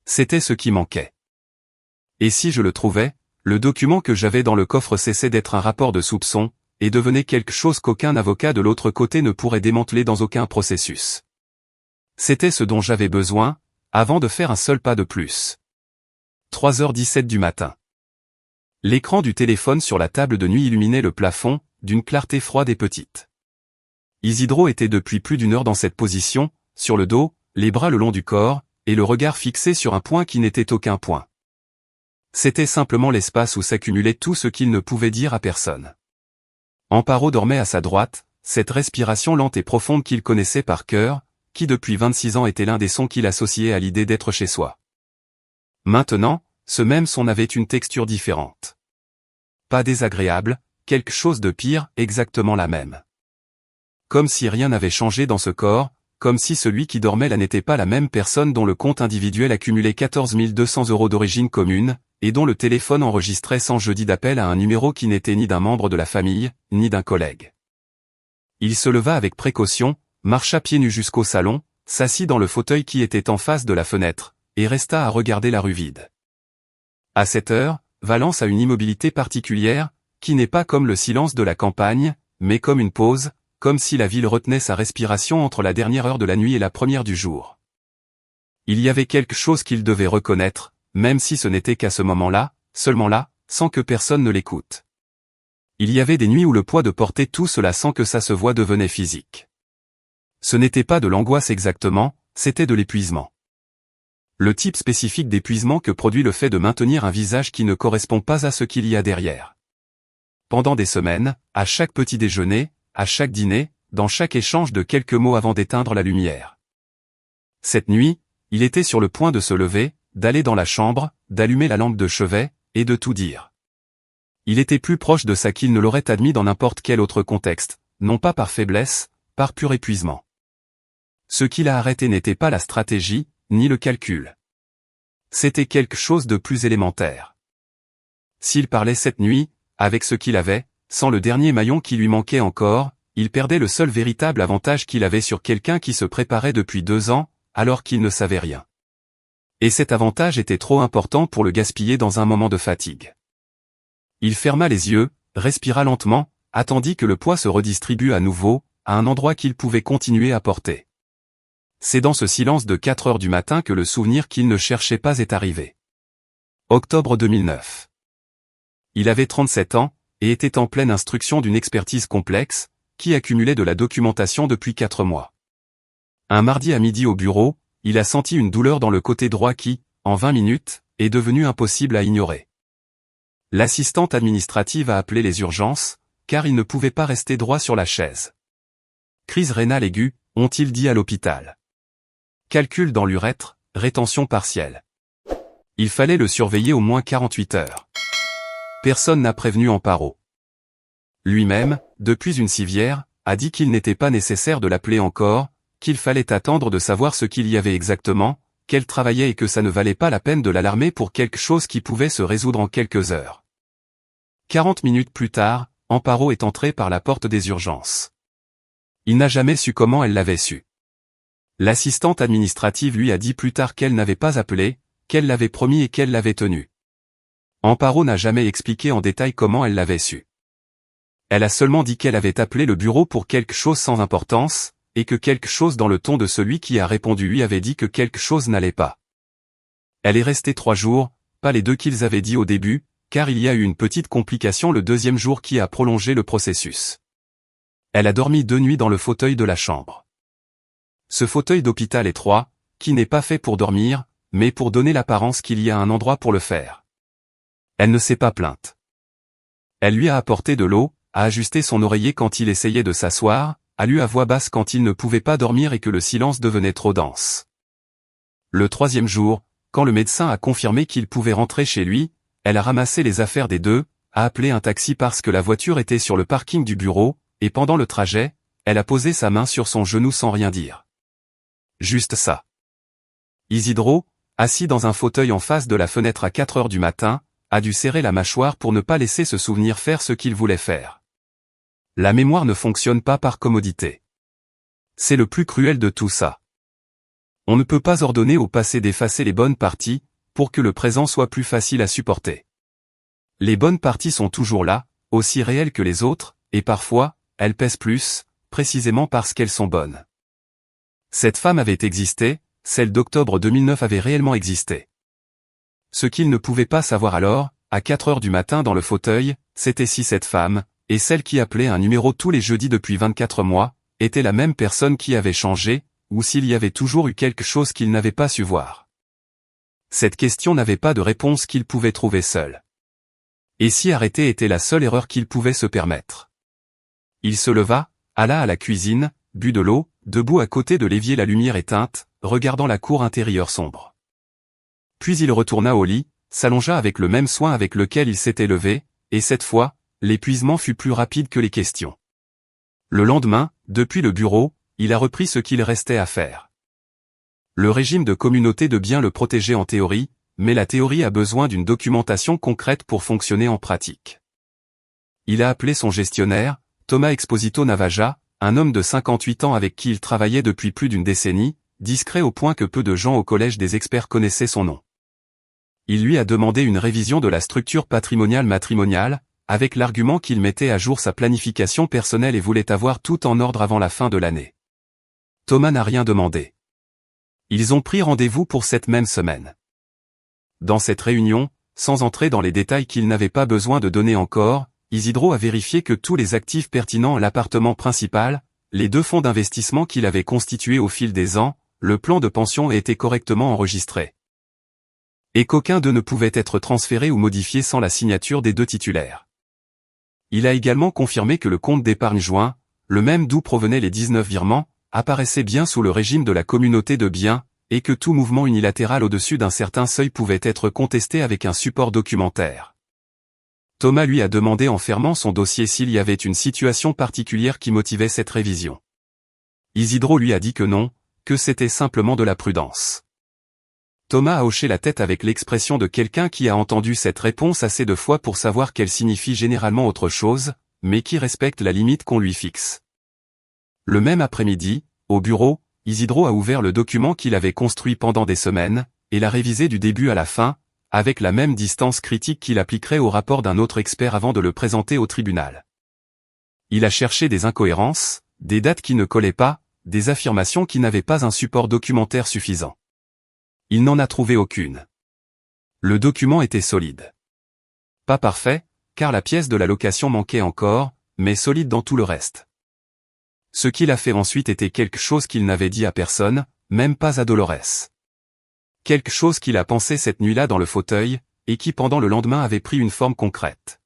C'était ce qui manquait. Et si je le trouvais, le document que j'avais dans le coffre cessait d'être un rapport de soupçon, et devenait quelque chose qu'aucun avocat de l'autre côté ne pourrait démanteler dans aucun processus. C'était ce dont j'avais besoin, avant de faire un seul pas de plus. 3h17 du matin. L'écran du téléphone sur la table de nuit illuminait le plafond, d'une clarté froide et petite. Isidro était depuis plus d'1 heure dans cette position, sur le dos, les bras le long du corps, et le regard fixé sur un point qui n'était aucun point. C'était simplement l'espace où s'accumulait tout ce qu'il ne pouvait dire à personne. Amparo dormait à sa droite, cette respiration lente et profonde qu'il connaissait par cœur, qui depuis 26 ans était l'un des sons qu'il associait à l'idée d'être chez soi. Maintenant, ce même son avait une texture différente. Pas désagréable, quelque chose de pire, exactement la même. Comme si rien n'avait changé dans ce corps, comme si celui qui dormait là n'était pas la même personne dont le compte individuel accumulait 14 200 € d'origine commune, et dont le téléphone enregistrait 100 jeudis d'appel à un numéro qui n'était ni d'un membre de la famille, ni d'un collègue. Il se leva avec précaution, marcha pieds nus jusqu'au salon, s'assit dans le fauteuil qui était en face de la fenêtre, et resta à regarder la rue vide. À cette heure, Valence a une immobilité particulière, qui n'est pas comme le silence de la campagne, mais comme une pause, comme si la ville retenait sa respiration entre la dernière heure de la nuit et la première du jour. Il y avait quelque chose qu'il devait reconnaître, même si ce n'était qu'à ce moment-là, seulement là, sans que personne ne l'écoute. Il y avait des nuits où le poids de porter tout cela sans que ça se voie devenait physique. Ce n'était pas de l'angoisse exactement, c'était de l'épuisement. Le type spécifique d'épuisement que produit le fait de maintenir un visage qui ne correspond pas à ce qu'il y a derrière. Pendant des semaines, à chaque petit déjeuner, à chaque dîner, dans chaque échange de quelques mots avant d'éteindre la lumière. Cette nuit, il était sur le point de se lever, d'aller dans la chambre, d'allumer la lampe de chevet, et de tout dire. Il était plus proche de ça qu'il ne l'aurait admis dans n'importe quel autre contexte, non pas par faiblesse, par pur épuisement. Ce qui l'a arrêté n'était pas la stratégie, ni le calcul. C'était quelque chose de plus élémentaire. S'il parlait cette nuit, avec ce qu'il avait, sans le dernier maillon qui lui manquait encore, il perdait le seul véritable avantage qu'il avait sur quelqu'un qui se préparait depuis 2 ans, alors qu'il ne savait rien. Et cet avantage était trop important pour le gaspiller dans un moment de fatigue. Il ferma les yeux, respira lentement, attendit que le poids se redistribue à nouveau, à un endroit qu'il pouvait continuer à porter. C'est dans ce silence de 4 heures du matin que le souvenir qu'il ne cherchait pas est arrivé. Octobre 2009. Il avait 37 ans, et était en pleine instruction d'une expertise complexe, qui accumulait de la documentation depuis 4 mois. Un mardi à midi au bureau, il a senti une douleur dans le côté droit qui, en 20 minutes, est devenue impossible à ignorer. L'assistante administrative a appelé les urgences, car il ne pouvait pas rester droit sur la chaise. Crise rénale aiguë, ont-ils dit à l'hôpital. Calcul dans l'urètre, rétention partielle. Il fallait le surveiller au moins 48 heures. Personne n'a prévenu Amparo. Lui-même, depuis une civière, a dit qu'il n'était pas nécessaire de l'appeler encore, qu'il fallait attendre de savoir ce qu'il y avait exactement, qu'elle travaillait et que ça ne valait pas la peine de l'alarmer pour quelque chose qui pouvait se résoudre en quelques heures. 40 minutes plus tard, Amparo est entrée par la porte des urgences. Il n'a jamais su comment elle l'avait su. L'assistante administrative lui a dit plus tard qu'elle n'avait pas appelé, qu'elle l'avait promis et qu'elle l'avait tenu. Amparo n'a jamais expliqué en détail comment elle l'avait su. Elle a seulement dit qu'elle avait appelé le bureau pour quelque chose sans importance, et que quelque chose dans le ton de celui qui a répondu lui avait dit que quelque chose n'allait pas. Elle est restée 3 jours, pas les 2 qu'ils avaient dit au début, car il y a eu une petite complication le 2e jour qui a prolongé le processus. Elle a dormi 2 nuits dans le fauteuil de la chambre. Ce fauteuil d'hôpital étroit, qui n'est pas fait pour dormir, mais pour donner l'apparence qu'il y a un endroit pour le faire. Elle ne s'est pas plainte. Elle lui a apporté de l'eau, a ajusté son oreiller quand il essayait de s'asseoir, a lu à voix basse quand il ne pouvait pas dormir et que le silence devenait trop dense. Le 3e jour, quand le médecin a confirmé qu'il pouvait rentrer chez lui, elle a ramassé les affaires des 2, a appelé un taxi parce que la voiture était sur le parking du bureau, et pendant le trajet, elle a posé sa main sur son genou sans rien dire. Juste ça. Isidro, assis dans un fauteuil en face de la fenêtre à 4 heures du matin, a dû serrer la mâchoire pour ne pas laisser ce souvenir faire ce qu'il voulait faire. La mémoire ne fonctionne pas par commodité. C'est le plus cruel de tout ça. On ne peut pas ordonner au passé d'effacer les bonnes parties, pour que le présent soit plus facile à supporter. Les bonnes parties sont toujours là, aussi réelles que les autres, et parfois, elles pèsent plus, précisément parce qu'elles sont bonnes. Cette femme avait existé, celle d'octobre 2009 avait réellement existé. Ce qu'il ne pouvait pas savoir alors, à 4 heures du matin dans le fauteuil, c'était si cette femme, et celle qui appelait un numéro tous les jeudis depuis 24 mois, était la même personne qui avait changé, ou s'il y avait toujours eu quelque chose qu'il n'avait pas su voir. Cette question n'avait pas de réponse qu'il pouvait trouver seul. Et si arrêter était la seule erreur qu'il pouvait se permettre. Il se leva, alla à la cuisine, but de l'eau, debout à côté de l'évier la lumière éteinte, regardant la cour intérieure sombre. Puis il retourna au lit, s'allongea avec le même soin avec lequel il s'était levé, et cette fois, l'épuisement fut plus rapide que les questions. Le lendemain, depuis le bureau, il a repris ce qu'il restait à faire. Le régime de communauté de biens le protégeait en théorie, mais la théorie a besoin d'une documentation concrète pour fonctionner en pratique. Il a appelé son gestionnaire, Thomas Exposito Navaja, un homme de 58 ans avec qui il travaillait depuis plus d'une décennie, discret au point que peu de gens au collège des experts connaissaient son nom. Il lui a demandé une révision de la structure patrimoniale matrimoniale, avec l'argument qu'il mettait à jour sa planification personnelle et voulait avoir tout en ordre avant la fin de l'année. Thomas n'a rien demandé. Ils ont pris rendez-vous pour cette même semaine. Dans cette réunion, sans entrer dans les détails qu'il n'avait pas besoin de donner encore, Isidro a vérifié que tous les actifs pertinents à l'appartement principal, les 2 fonds d'investissement qu'il avait constitués au fil des ans, le plan de pension étaient correctement enregistrés. Et qu'aucun d'eux ne pouvait être transféré ou modifié sans la signature des 2 titulaires. Il a également confirmé que le compte d'épargne joint, le même d'où provenaient les 19 virements, apparaissait bien sous le régime de la communauté de biens, et que tout mouvement unilatéral au-dessus d'un certain seuil pouvait être contesté avec un support documentaire. Thomas lui a demandé en fermant son dossier s'il y avait une situation particulière qui motivait cette révision. Isidro lui a dit que non, que c'était simplement de la prudence. Thomas a hoché la tête avec l'expression de quelqu'un qui a entendu cette réponse assez de fois pour savoir qu'elle signifie généralement autre chose, mais qui respecte la limite qu'on lui fixe. Le même après-midi, au bureau, Isidro a ouvert le document qu'il avait construit pendant des semaines, et l'a révisé du début à la fin, avec la même distance critique qu'il appliquerait au rapport d'un autre expert avant de le présenter au tribunal. Il a cherché des incohérences, des dates qui ne collaient pas, des affirmations qui n'avaient pas un support documentaire suffisant. Il n'en a trouvé aucune. Le document était solide. Pas parfait, car la pièce de la location manquait encore, mais solide dans tout le reste. Ce qu'il a fait ensuite était quelque chose qu'il n'avait dit à personne, même pas à Dolores. Quelque chose qu'il a pensé cette nuit-là dans le fauteuil, et qui pendant le lendemain avait pris une forme concrète.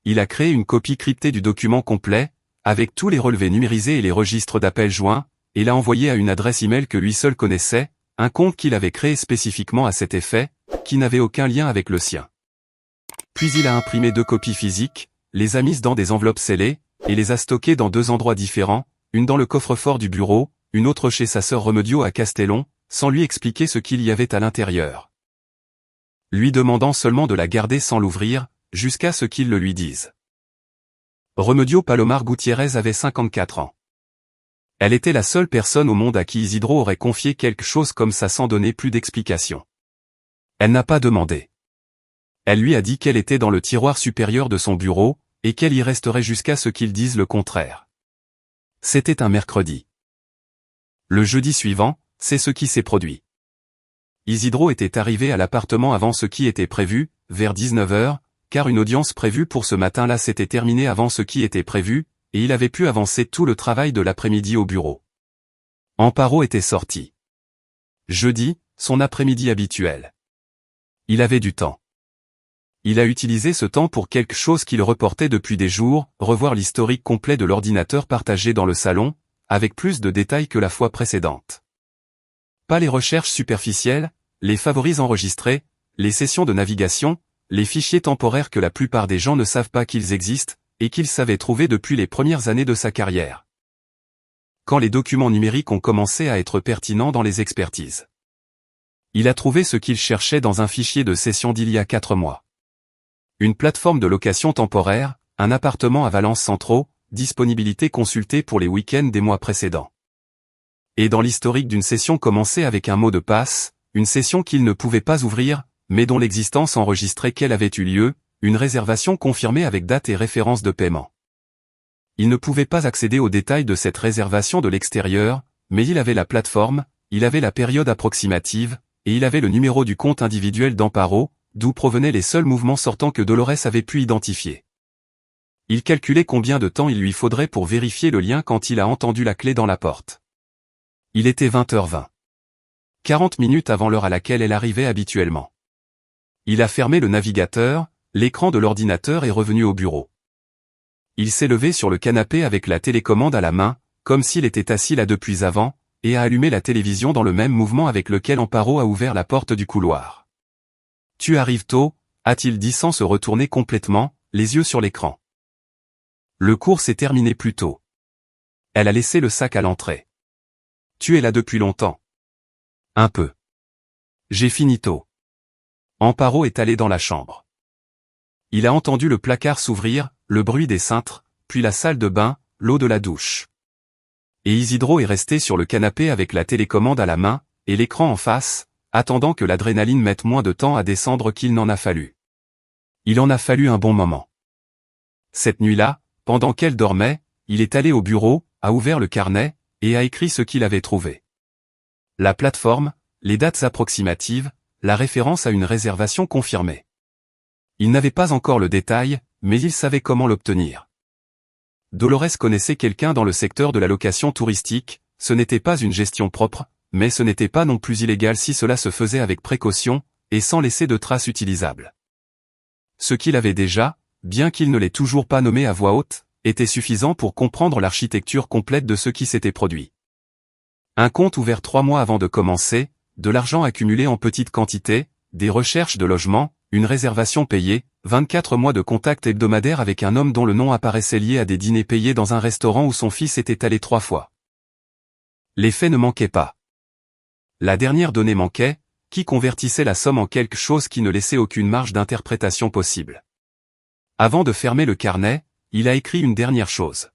il a créé une copie cryptée du document complet, avec tous les relevés numérisés et les registres d'appels joints, et l'a envoyé à une adresse email que lui seul connaissait, un compte qu'il avait créé spécifiquement à cet effet, qui n'avait aucun lien avec le sien. Puis il a imprimé 2 copies physiques, les a mises dans des enveloppes scellées, et les a stockées dans 2 endroits différents, une dans le coffre-fort du bureau, une autre chez sa sœur Remedio à Castellon, sans lui expliquer ce qu'il y avait à l'intérieur. Lui demandant seulement de la garder sans l'ouvrir, jusqu'à ce qu'il le lui dise. Remedio Palomar Gutiérrez avait 54 ans. Elle était la seule personne au monde à qui Isidro aurait confié quelque chose comme ça sans donner plus d'explications. Elle n'a pas demandé. Elle lui a dit qu'elle était dans le tiroir supérieur de son bureau, et qu'elle y resterait jusqu'à ce qu'il dise le contraire. C'était un mercredi. Le jeudi suivant, c'est ce qui s'est produit. Isidro était arrivé à l'appartement avant ce qui était prévu, vers 19h, car une audience prévue pour ce matin-là s'était terminée avant ce qui était prévu, et il avait pu avancer tout le travail de l'après-midi au bureau. Amparo était sorti. Jeudi, son après-midi habituel. Il avait du temps. Il a utilisé ce temps pour quelque chose qu'il reportait depuis des jours, revoir l'historique complet de l'ordinateur partagé dans le salon, avec plus de détails que la fois précédente. Pas les recherches superficielles, les favoris enregistrés, les sessions de navigation, les fichiers temporaires que la plupart des gens ne savent pas qu'ils existent, et qu'il savait trouver depuis les premières années de sa carrière. Quand les documents numériques ont commencé à être pertinents dans les expertises. Il a trouvé ce qu'il cherchait dans un fichier de session d'il y a 4 mois. Une plateforme de location temporaire, un appartement à Valence Centraux, disponibilité consultée pour les week-ends des mois précédents. Et dans l'historique d'une session commencée avec un mot de passe, une session qu'il ne pouvait pas ouvrir, mais dont l'existence enregistrait qu'elle avait eu lieu, une réservation confirmée avec date et référence de paiement. Il ne pouvait pas accéder aux détails de cette réservation de l'extérieur, mais il avait la plateforme, il avait la période approximative, et il avait le numéro du compte individuel d'Amparo, d'où provenaient les seuls mouvements sortants que Dolores avait pu identifier. Il calculait combien de temps il lui faudrait pour vérifier le lien quand il a entendu la clé dans la porte. Il était 20h20. 40 minutes avant l'heure à laquelle elle arrivait habituellement. Il a fermé le navigateur, l'écran de l'ordinateur est revenu au bureau. Il s'est levé sur le canapé avec la télécommande à la main, comme s'il était assis là depuis avant, et a allumé la télévision dans le même mouvement avec lequel Amparo a ouvert la porte du couloir. « Tu arrives tôt », a-t-il dit sans se retourner complètement, les yeux sur l'écran. Le cours s'est terminé plus tôt. Elle a laissé le sac à l'entrée. « Tu es là depuis longtemps ?»« Un peu. »« J'ai fini tôt. » Amparo est allé dans la chambre. Il a entendu le placard s'ouvrir, le bruit des cintres, puis la salle de bain, l'eau de la douche. Et Isidro est resté sur le canapé avec la télécommande à la main, et l'écran en face, attendant que l'adrénaline mette moins de temps à descendre qu'il n'en a fallu. Il en a fallu un bon moment. Cette nuit-là, pendant qu'elle dormait, il est allé au bureau, a ouvert le carnet, et a écrit ce qu'il avait trouvé. La plateforme, les dates approximatives, la référence à une réservation confirmée. Il n'avait pas encore le détail, mais il savait comment l'obtenir. Dolores connaissait quelqu'un dans le secteur de la location touristique, ce n'était pas une gestion propre, mais ce n'était pas non plus illégal si cela se faisait avec précaution, et sans laisser de traces utilisables. Ce qu'il avait déjà, bien qu'il ne l'ait toujours pas nommé à voix haute, était suffisant pour comprendre l'architecture complète de ce qui s'était produit. Un compte ouvert 3 mois avant de commencer, de l'argent accumulé en petite quantité, des recherches de logement, une réservation payée, 24 mois de contact hebdomadaire avec un homme dont le nom apparaissait lié à des dîners payés dans un restaurant où son fils était allé 3 fois. Les faits ne manquaient pas. La dernière donnée manquait, qui convertissait la somme en quelque chose qui ne laissait aucune marge d'interprétation possible. Avant de fermer le carnet, il a écrit une dernière chose.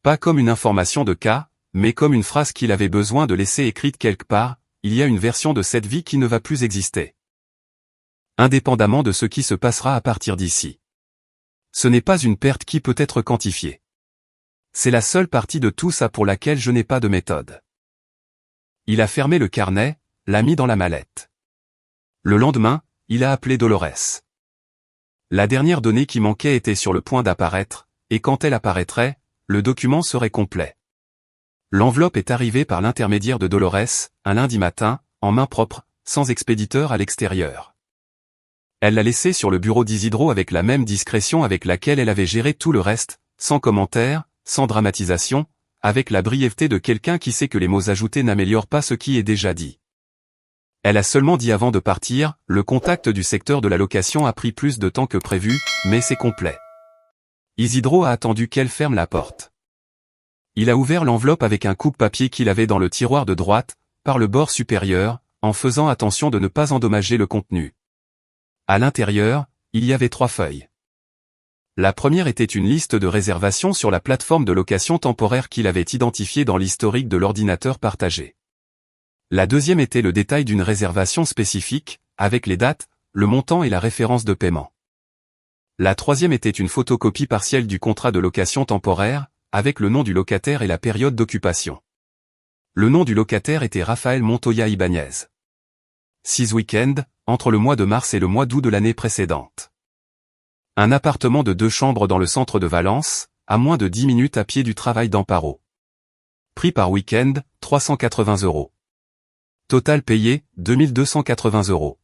Pas comme une information de cas, mais comme une phrase qu'il avait besoin de laisser écrite quelque part, il y a une version de cette vie qui ne va plus exister. Indépendamment de ce qui se passera à partir d'ici. Ce n'est pas une perte qui peut être quantifiée. C'est la seule partie de tout ça pour laquelle je n'ai pas de méthode. Il a fermé le carnet, l'a mis dans la mallette. Le lendemain, il a appelé Dolores. La dernière donnée qui manquait était sur le point d'apparaître, et quand elle apparaîtrait, le document serait complet. L'enveloppe est arrivée par l'intermédiaire de Dolores, un lundi matin, en main propre, sans expéditeur à l'extérieur. Elle l'a laissé sur le bureau d'Isidro avec la même discrétion avec laquelle elle avait géré tout le reste, sans commentaire, sans dramatisation, avec la brièveté de quelqu'un qui sait que les mots ajoutés n'améliorent pas ce qui est déjà dit. Elle a seulement dit avant de partir, le contact du secteur de la location a pris plus de temps que prévu, mais c'est complet. Isidro a attendu qu'elle ferme la porte. Il a ouvert l'enveloppe avec un coupe-papier qu'il avait dans le tiroir de droite, par le bord supérieur, en faisant attention de ne pas endommager le contenu. À l'intérieur, il y avait 3 feuilles. La première était une liste de réservations sur la plateforme de location temporaire qu'il avait identifiée dans l'historique de l'ordinateur partagé. La deuxième était le détail d'une réservation spécifique, avec les dates, le montant et la référence de paiement. La troisième était une photocopie partielle du contrat de location temporaire, avec le nom du locataire et la période d'occupation. Le nom du locataire était Raphaël Montoya Ibanez. 6 week-ends, entre le mois de mars et le mois d'août de l'année précédente. Un appartement de 2 chambres dans le centre de Valence, à moins de 10 minutes à pied du travail d'Amparo. Prix par week-end, 380 €. Total payé, 2280 €.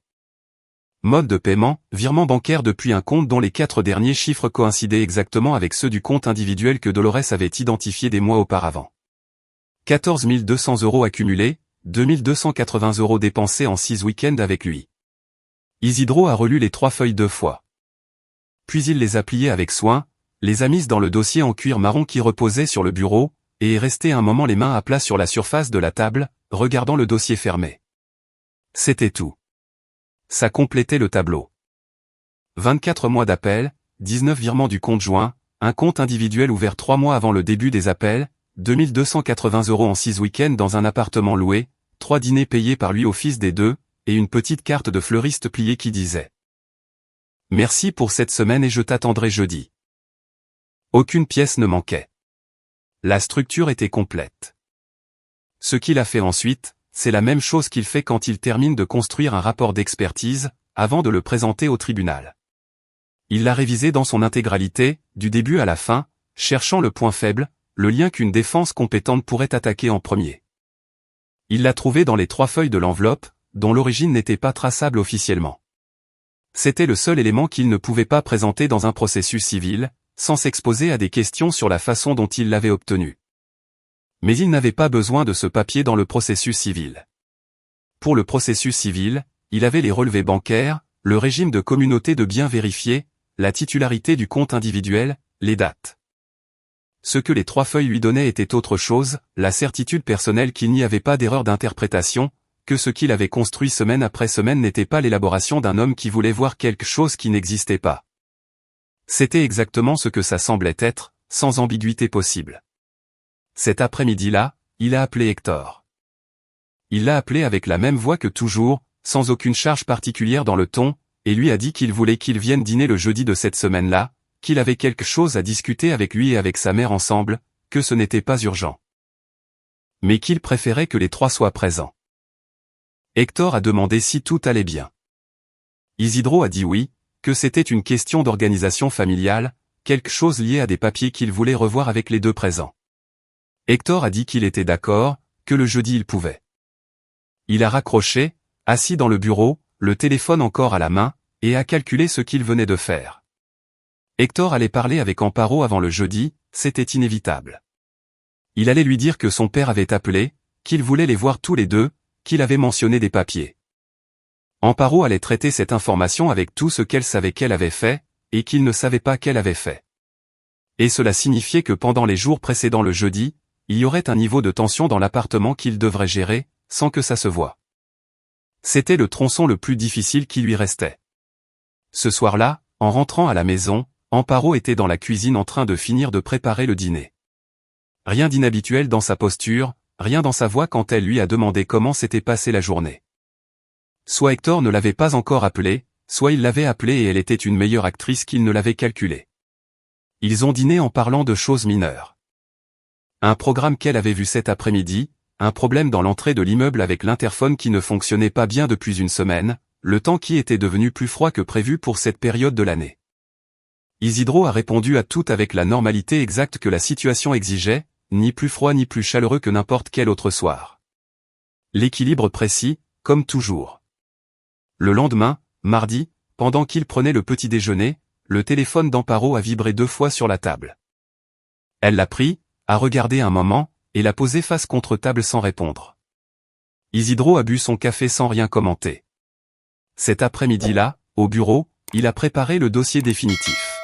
Mode de paiement, virement bancaire depuis un compte dont les 4 derniers chiffres coïncidaient exactement avec ceux du compte individuel que Dolores avait identifié des mois auparavant. 14 200 € accumulés, 2280 € dépensés en 6 week-ends avec lui. Isidro a relu les 3 feuilles 2 fois. Puis il les a pliées avec soin, les a mises dans le dossier en cuir marron qui reposait sur le bureau, et est resté un moment les mains à plat sur la surface de la table, regardant le dossier fermé. C'était tout. Ça complétait le tableau. 24 mois d'appel, 19 virements du compte joint, un compte individuel ouvert 3 mois avant le début des appels, 2280 € en 6 week-ends dans un appartement loué, 3 dîners payés par lui au fils des 2, et une petite carte de fleuriste pliée qui disait « Merci pour cette semaine et je t'attendrai jeudi ». Aucune pièce ne manquait. La structure était complète. Ce qu'il a fait ensuite, c'est la même chose qu'il fait quand il termine de construire un rapport d'expertise, avant de le présenter au tribunal. Il l'a révisé dans son intégralité, du début à la fin, cherchant le point faible, le lien qu'une défense compétente pourrait attaquer en premier. Il l'a trouvé dans les 3 feuilles de l'enveloppe, dont l'origine n'était pas traçable officiellement. C'était le seul élément qu'il ne pouvait pas présenter dans un processus civil, sans s'exposer à des questions sur la façon dont il l'avait obtenu. Mais il n'avait pas besoin de ce papier dans le processus civil. Pour le processus civil, il avait les relevés bancaires, le régime de communauté de biens vérifiés, la titularité du compte individuel, les dates. Ce que les 3 feuilles lui donnaient était autre chose, la certitude personnelle qu'il n'y avait pas d'erreur d'interprétation, que ce qu'il avait construit semaine après semaine n'était pas l'élaboration d'un homme qui voulait voir quelque chose qui n'existait pas. C'était exactement ce que ça semblait être, sans ambiguïté possible. Cet après-midi-là, il a appelé Hector. Il l'a appelé avec la même voix que toujours, sans aucune charge particulière dans le ton, et lui a dit qu'il voulait qu'il vienne dîner le jeudi de cette semaine-là, qu'il avait quelque chose à discuter avec lui et avec sa mère ensemble, que ce n'était pas urgent. Mais qu'il préférait que les 3 soient présents. Hector a demandé si tout allait bien. Isidro a dit oui, que c'était une question d'organisation familiale, quelque chose lié à des papiers qu'il voulait revoir avec les 2 présents. Hector a dit qu'il était d'accord, que le jeudi il pouvait. Il a raccroché, assis dans le bureau, le téléphone encore à la main, et a calculé ce qu'il venait de faire. Hector allait parler avec Amparo avant le jeudi, c'était inévitable. Il allait lui dire que son père avait appelé, qu'il voulait les voir tous les 2, qu'il avait mentionné des papiers. Amparo allait traiter cette information avec tout ce qu'elle savait qu'elle avait fait, et qu'il ne savait pas qu'elle avait fait. Et cela signifiait que pendant les jours précédant le jeudi, il y aurait un niveau de tension dans l'appartement qu'il devrait gérer, sans que ça se voie. C'était le tronçon le plus difficile qui lui restait. Ce soir-là, en rentrant à la maison, Amparo était dans la cuisine en train de finir de préparer le dîner. Rien d'inhabituel dans sa posture, rien dans sa voix quand elle lui a demandé comment s'était passée la journée. Soit Hector ne l'avait pas encore appelée, soit il l'avait appelée et elle était une meilleure actrice qu'il ne l'avait calculée. Ils ont dîné en parlant de choses mineures. Un programme qu'elle avait vu cet après-midi, un problème dans l'entrée de l'immeuble avec l'interphone qui ne fonctionnait pas bien depuis une semaine, le temps qui était devenu plus froid que prévu pour cette période de l'année. Isidro a répondu à tout avec la normalité exacte que la situation exigeait, ni plus froid ni plus chaleureux que n'importe quel autre soir. L'équilibre précis, comme toujours. Le lendemain, mardi, pendant qu'il prenait le petit déjeuner, le téléphone d'Amparo a vibré 2 fois sur la table. Elle l'a pris, a regardé un moment, et l'a posé face contre table sans répondre. Isidro a bu son café sans rien commenter. Cet après-midi-là, au bureau, il a préparé le dossier définitif.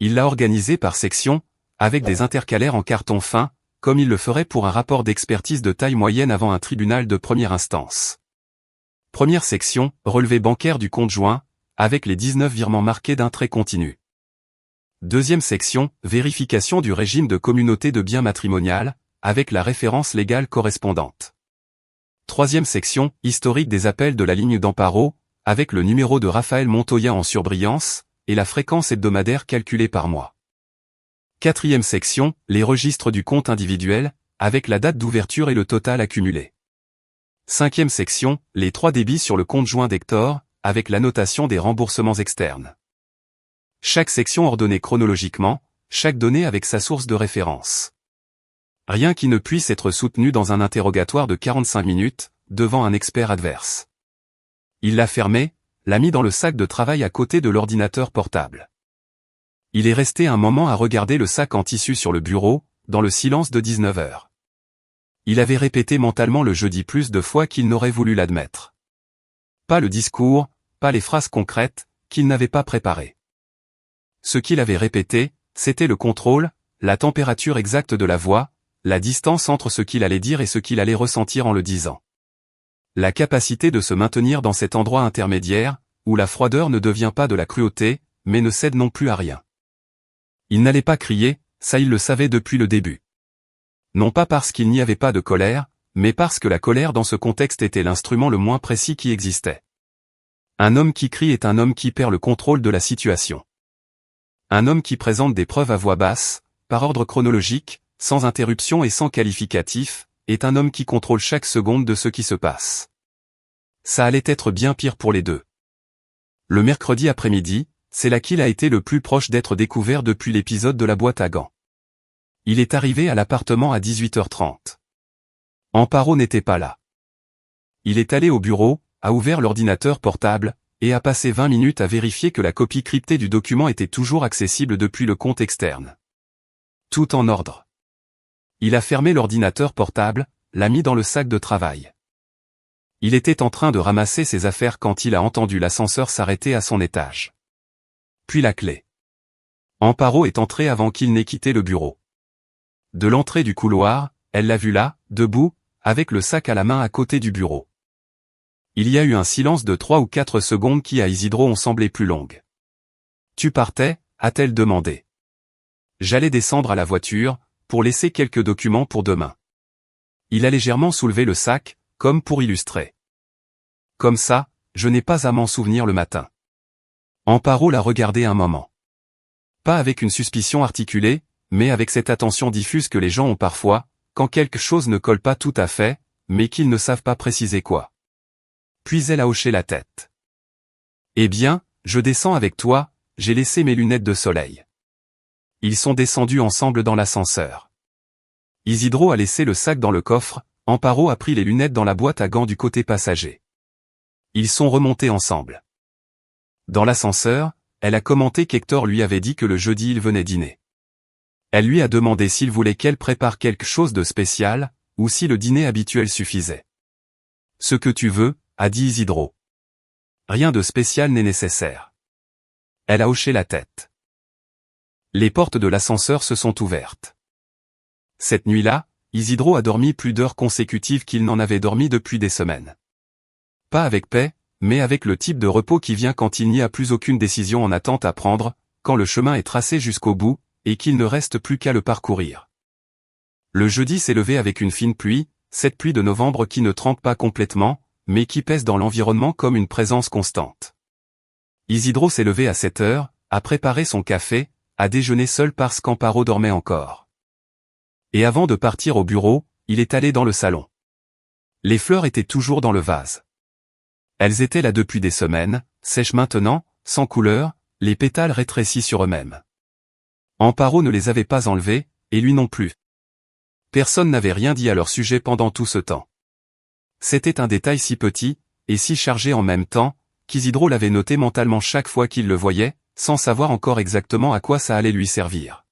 Il l'a organisé par section, avec des intercalaires en carton fin, comme il le ferait pour un rapport d'expertise de taille moyenne avant un tribunal de première instance. Première section, relevé bancaire du compte joint, avec les 19 virements marqués d'un trait continu. Deuxième section, vérification du régime de communauté de biens matrimonial, avec la référence légale correspondante. Troisième section, historique des appels de la ligne d'Amparo, avec le numéro de Raphaël Montoya en surbrillance, et la fréquence hebdomadaire calculée par mois. Quatrième section, les registres du compte individuel, avec la date d'ouverture et le total accumulé. Cinquième section, les 3 débits sur le compte joint d'Hector, avec l'annotation des remboursements externes. Chaque section ordonnée chronologiquement, chaque donnée avec sa source de référence. Rien qui ne puisse être soutenu dans un interrogatoire de 45 minutes, devant un expert adverse. Il l'a fermé, l'a mis dans le sac de travail à côté de l'ordinateur portable. Il est resté un moment à regarder le sac en tissu sur le bureau, dans le silence de 19 heures. Il avait répété mentalement le jeudi plus de fois qu'il n'aurait voulu l'admettre. Pas le discours, pas les phrases concrètes, qu'il n'avait pas préparées. Ce qu'il avait répété, c'était le contrôle, la température exacte de la voix, la distance entre ce qu'il allait dire et ce qu'il allait ressentir en le disant. La capacité de se maintenir dans cet endroit intermédiaire, où la froideur ne devient pas de la cruauté, mais ne cède non plus à rien. Il n'allait pas crier, ça il le savait depuis le début. Non pas parce qu'il n'y avait pas de colère, mais parce que la colère dans ce contexte était l'instrument le moins précis qui existait. Un homme qui crie est un homme qui perd le contrôle de la situation. Un homme qui présente des preuves à voix basse, par ordre chronologique, sans interruption et sans qualificatif, est un homme qui contrôle chaque seconde de ce qui se passe. Ça allait être bien pire pour les deux. Le mercredi après-midi, c'est là qu'il a été le plus proche d'être découvert depuis l'épisode de la boîte à gants. Il est arrivé à l'appartement à 18h30. Amparo n'était pas là. Il est allé au bureau, a ouvert l'ordinateur portable, et a passé 20 minutes à vérifier que la copie cryptée du document était toujours accessible depuis le compte externe. Tout en ordre. Il a fermé l'ordinateur portable, l'a mis dans le sac de travail. Il était en train de ramasser ses affaires quand il a entendu l'ascenseur s'arrêter à son étage. Puis la clé. Amparo est entrée avant qu'il n'ait quitté le bureau. De l'entrée du couloir, elle l'a vu là, debout, avec le sac à la main à côté du bureau. Il y a eu un silence de 3 ou 4 secondes qui à Isidro ont semblé plus longues. « Tu partais » a-t-elle demandé. « J'allais descendre à la voiture, pour laisser quelques documents pour demain. » Il a légèrement soulevé le sac, comme pour illustrer. « Comme ça, je n'ai pas à m'en souvenir le matin. » Amparo l'a regardé un moment. Pas avec une suspicion articulée, mais avec cette attention diffuse que les gens ont parfois, quand quelque chose ne colle pas tout à fait, mais qu'ils ne savent pas préciser quoi. Puis elle a hoché la tête. « Eh bien, je descends avec toi, j'ai laissé mes lunettes de soleil. » Ils sont descendus ensemble dans l'ascenseur. Isidro a laissé le sac dans le coffre, Amparo a pris les lunettes dans la boîte à gants du côté passager. Ils sont remontés ensemble. Dans l'ascenseur, elle a commenté qu'Hector lui avait dit que le jeudi il venait dîner. Elle lui a demandé s'il voulait qu'elle prépare quelque chose de spécial, ou si le dîner habituel suffisait. « Ce que tu veux », a dit Isidro. « Rien de spécial n'est nécessaire. » Elle a hoché la tête. Les portes de l'ascenseur se sont ouvertes. Cette nuit-là, Isidro a dormi plus d'heures consécutives qu'il n'en avait dormi depuis des semaines. Pas avec paix, mais avec le type de repos qui vient quand il n'y a plus aucune décision en attente à prendre, quand le chemin est tracé jusqu'au bout, et qu'il ne reste plus qu'à le parcourir. Le jeudi s'est levé avec une fine pluie, cette pluie de novembre qui ne trempe pas complètement, mais qui pèse dans l'environnement comme une présence constante. Isidro s'est levé à 7 heures, a préparé son café, a déjeuné seul parce qu'Amparo dormait encore. Et avant de partir au bureau, il est allé dans le salon. Les fleurs étaient toujours dans le vase. Elles étaient là depuis des semaines, sèches maintenant, sans couleur, les pétales rétrécis sur eux-mêmes. Amparo ne les avait pas enlevés, et lui non plus. Personne n'avait rien dit à leur sujet pendant tout ce temps. C'était un détail si petit, et si chargé en même temps, qu'Isidro l'avait noté mentalement chaque fois qu'il le voyait, sans savoir encore exactement à quoi ça allait lui servir.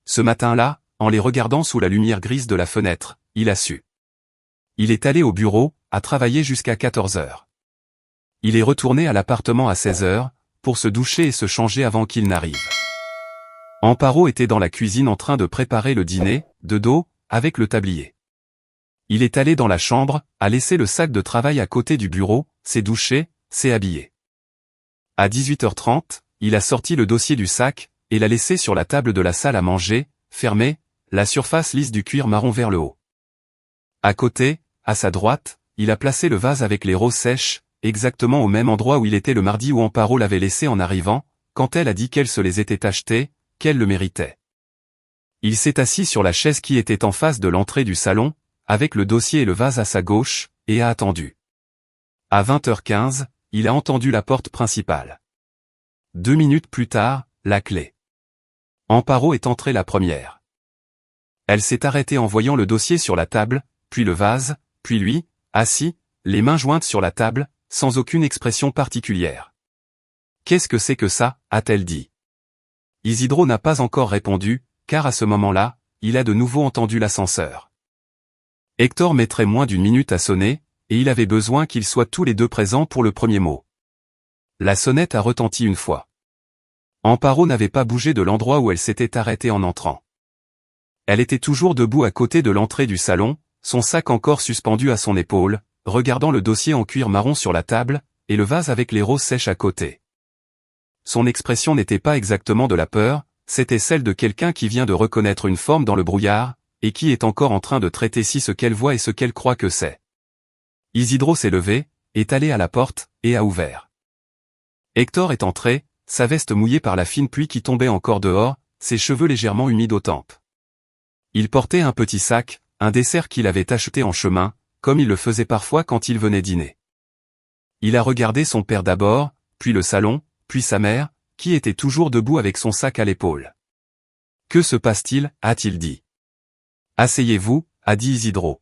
Ce matin-là, en les regardant sous la lumière grise de la fenêtre, il a su. Il est allé au bureau, a travaillé jusqu'à 14 heures. Il est retourné à l'appartement à 16 heures, pour se doucher et se changer avant qu'il n'arrive. Amparo était dans la cuisine en train de préparer le dîner, de dos, avec le tablier. Il est allé dans la chambre, a laissé le sac de travail à côté du bureau, s'est douché, s'est habillé. À 18h30, il a sorti le dossier du sac, et l'a laissé sur la table de la salle à manger, fermée, la surface lisse du cuir marron vers le haut. À côté, à sa droite, il a placé le vase avec les roses sèches, exactement au même endroit où il était le mardi où Amparo l'avait laissé en arrivant, quand elle a dit qu'elle se les était achetés, qu'elle le méritait. Il s'est assis sur la chaise qui était en face de l'entrée du salon, avec le dossier et le vase à sa gauche, et a attendu. À 20h15, il a entendu la porte principale. 2 minutes plus tard, la clé. Amparo est entrée la première. Elle s'est arrêtée en voyant le dossier sur la table, puis le vase, puis lui, assis, les mains jointes sur la table, sans aucune expression particulière. « Qu'est-ce que c'est que ça ?» a-t-elle dit. Isidro n'a pas encore répondu, car à ce moment-là, il a de nouveau entendu l'ascenseur. Hector mettrait moins d'1 minute à sonner, et il avait besoin qu'ils soient tous les deux présents pour le premier mot. La sonnette a retenti une fois. Amparo n'avait pas bougé de l'endroit où elle s'était arrêtée en entrant. Elle était toujours debout à côté de l'entrée du salon, son sac encore suspendu à son épaule, regardant le dossier en cuir marron sur la table, et le vase avec les roses sèches à côté. Son expression n'était pas exactement de la peur, c'était celle de quelqu'un qui vient de reconnaître une forme dans le brouillard, et qui est encore en train de traiter si ce qu'elle voit et ce qu'elle croit que c'est. Isidro s'est levé, est allé à la porte, et a ouvert. Hector est entré, sa veste mouillée par la fine pluie qui tombait encore dehors, ses cheveux légèrement humides aux tempes. Il portait un petit sac, un dessert qu'il avait acheté en chemin, comme il le faisait parfois quand il venait dîner. Il a regardé son père d'abord, puis le salon, puis sa mère, qui était toujours debout avec son sac à l'épaule. « Que se passe-t-il » a-t-il dit. « Asseyez-vous » a dit Isidro.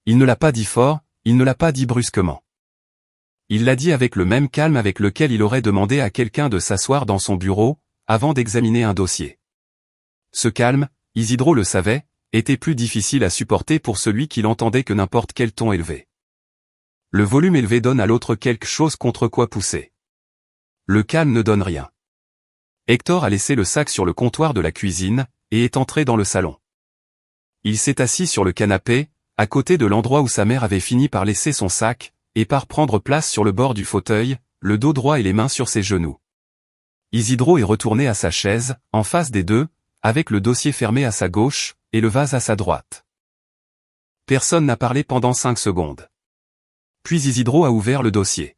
Il ne l'a pas dit fort, il ne l'a pas dit brusquement. Il l'a dit avec le même calme avec lequel il aurait demandé à quelqu'un de s'asseoir dans son bureau, avant d'examiner un dossier. Ce calme, Isidro le savait, était plus difficile à supporter pour celui qui l'entendait que n'importe quel ton élevé. Le volume élevé donne à l'autre quelque chose contre quoi pousser. Le calme ne donne rien. Hector a laissé le sac sur le comptoir de la cuisine, et est entré dans le salon. Il s'est assis sur le canapé, à côté de l'endroit où sa mère avait fini par laisser son sac, et par prendre place sur le bord du fauteuil, le dos droit et les mains sur ses genoux. Isidro est retourné à sa chaise, en face des deux, avec le dossier fermé à sa gauche, et le vase à sa droite. Personne n'a parlé pendant 5 secondes. Puis Isidro a ouvert le dossier.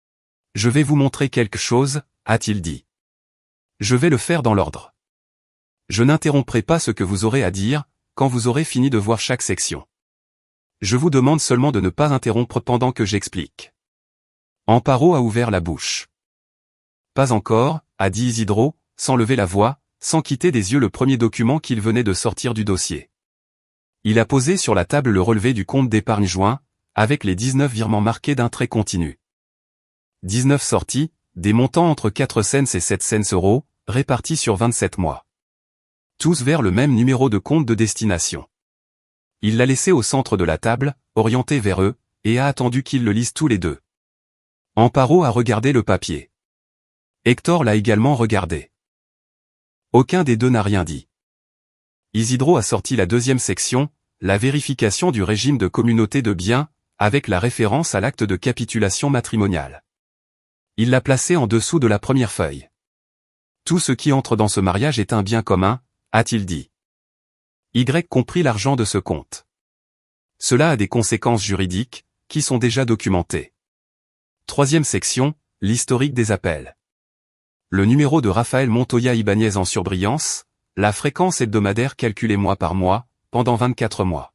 « Je vais vous montrer quelque chose » a-t-il dit. « Je vais le faire dans l'ordre. Je n'interromprai pas ce que vous aurez à dire, quand vous aurez fini de voir chaque section. Je vous demande seulement de ne pas interrompre pendant que j'explique. » Amparo a ouvert la bouche. « Pas encore » a dit Isidro, sans lever la voix, sans quitter des yeux le premier document qu'il venait de sortir du dossier. Il a posé sur la table le relevé du compte d'épargne joint, avec les 19 virements marqués d'un trait continu. 19 sorties, des montants entre 4 cents et 7 cents euros, répartis sur 27 mois. Tous vers le même numéro de compte de destination. Il l'a laissé au centre de la table, orienté vers eux, et a attendu qu'ils le lisent tous les deux. Amparo a regardé le papier. Hector l'a également regardé. Aucun des deux n'a rien dit. Isidro a sorti la deuxième section, la vérification du régime de communauté de biens, avec la référence à l'acte de capitulation matrimoniale. Il l'a placé en dessous de la première feuille. Tout ce qui entre dans ce mariage est un bien commun, a-t-il dit. Y compris l'argent de ce compte. Cela a des conséquences juridiques, qui sont déjà documentées. Troisième section, l'historique des appels. Le numéro de Raphaël Montoya Ibanez en surbrillance, la fréquence hebdomadaire calculée mois par mois, pendant 24 mois.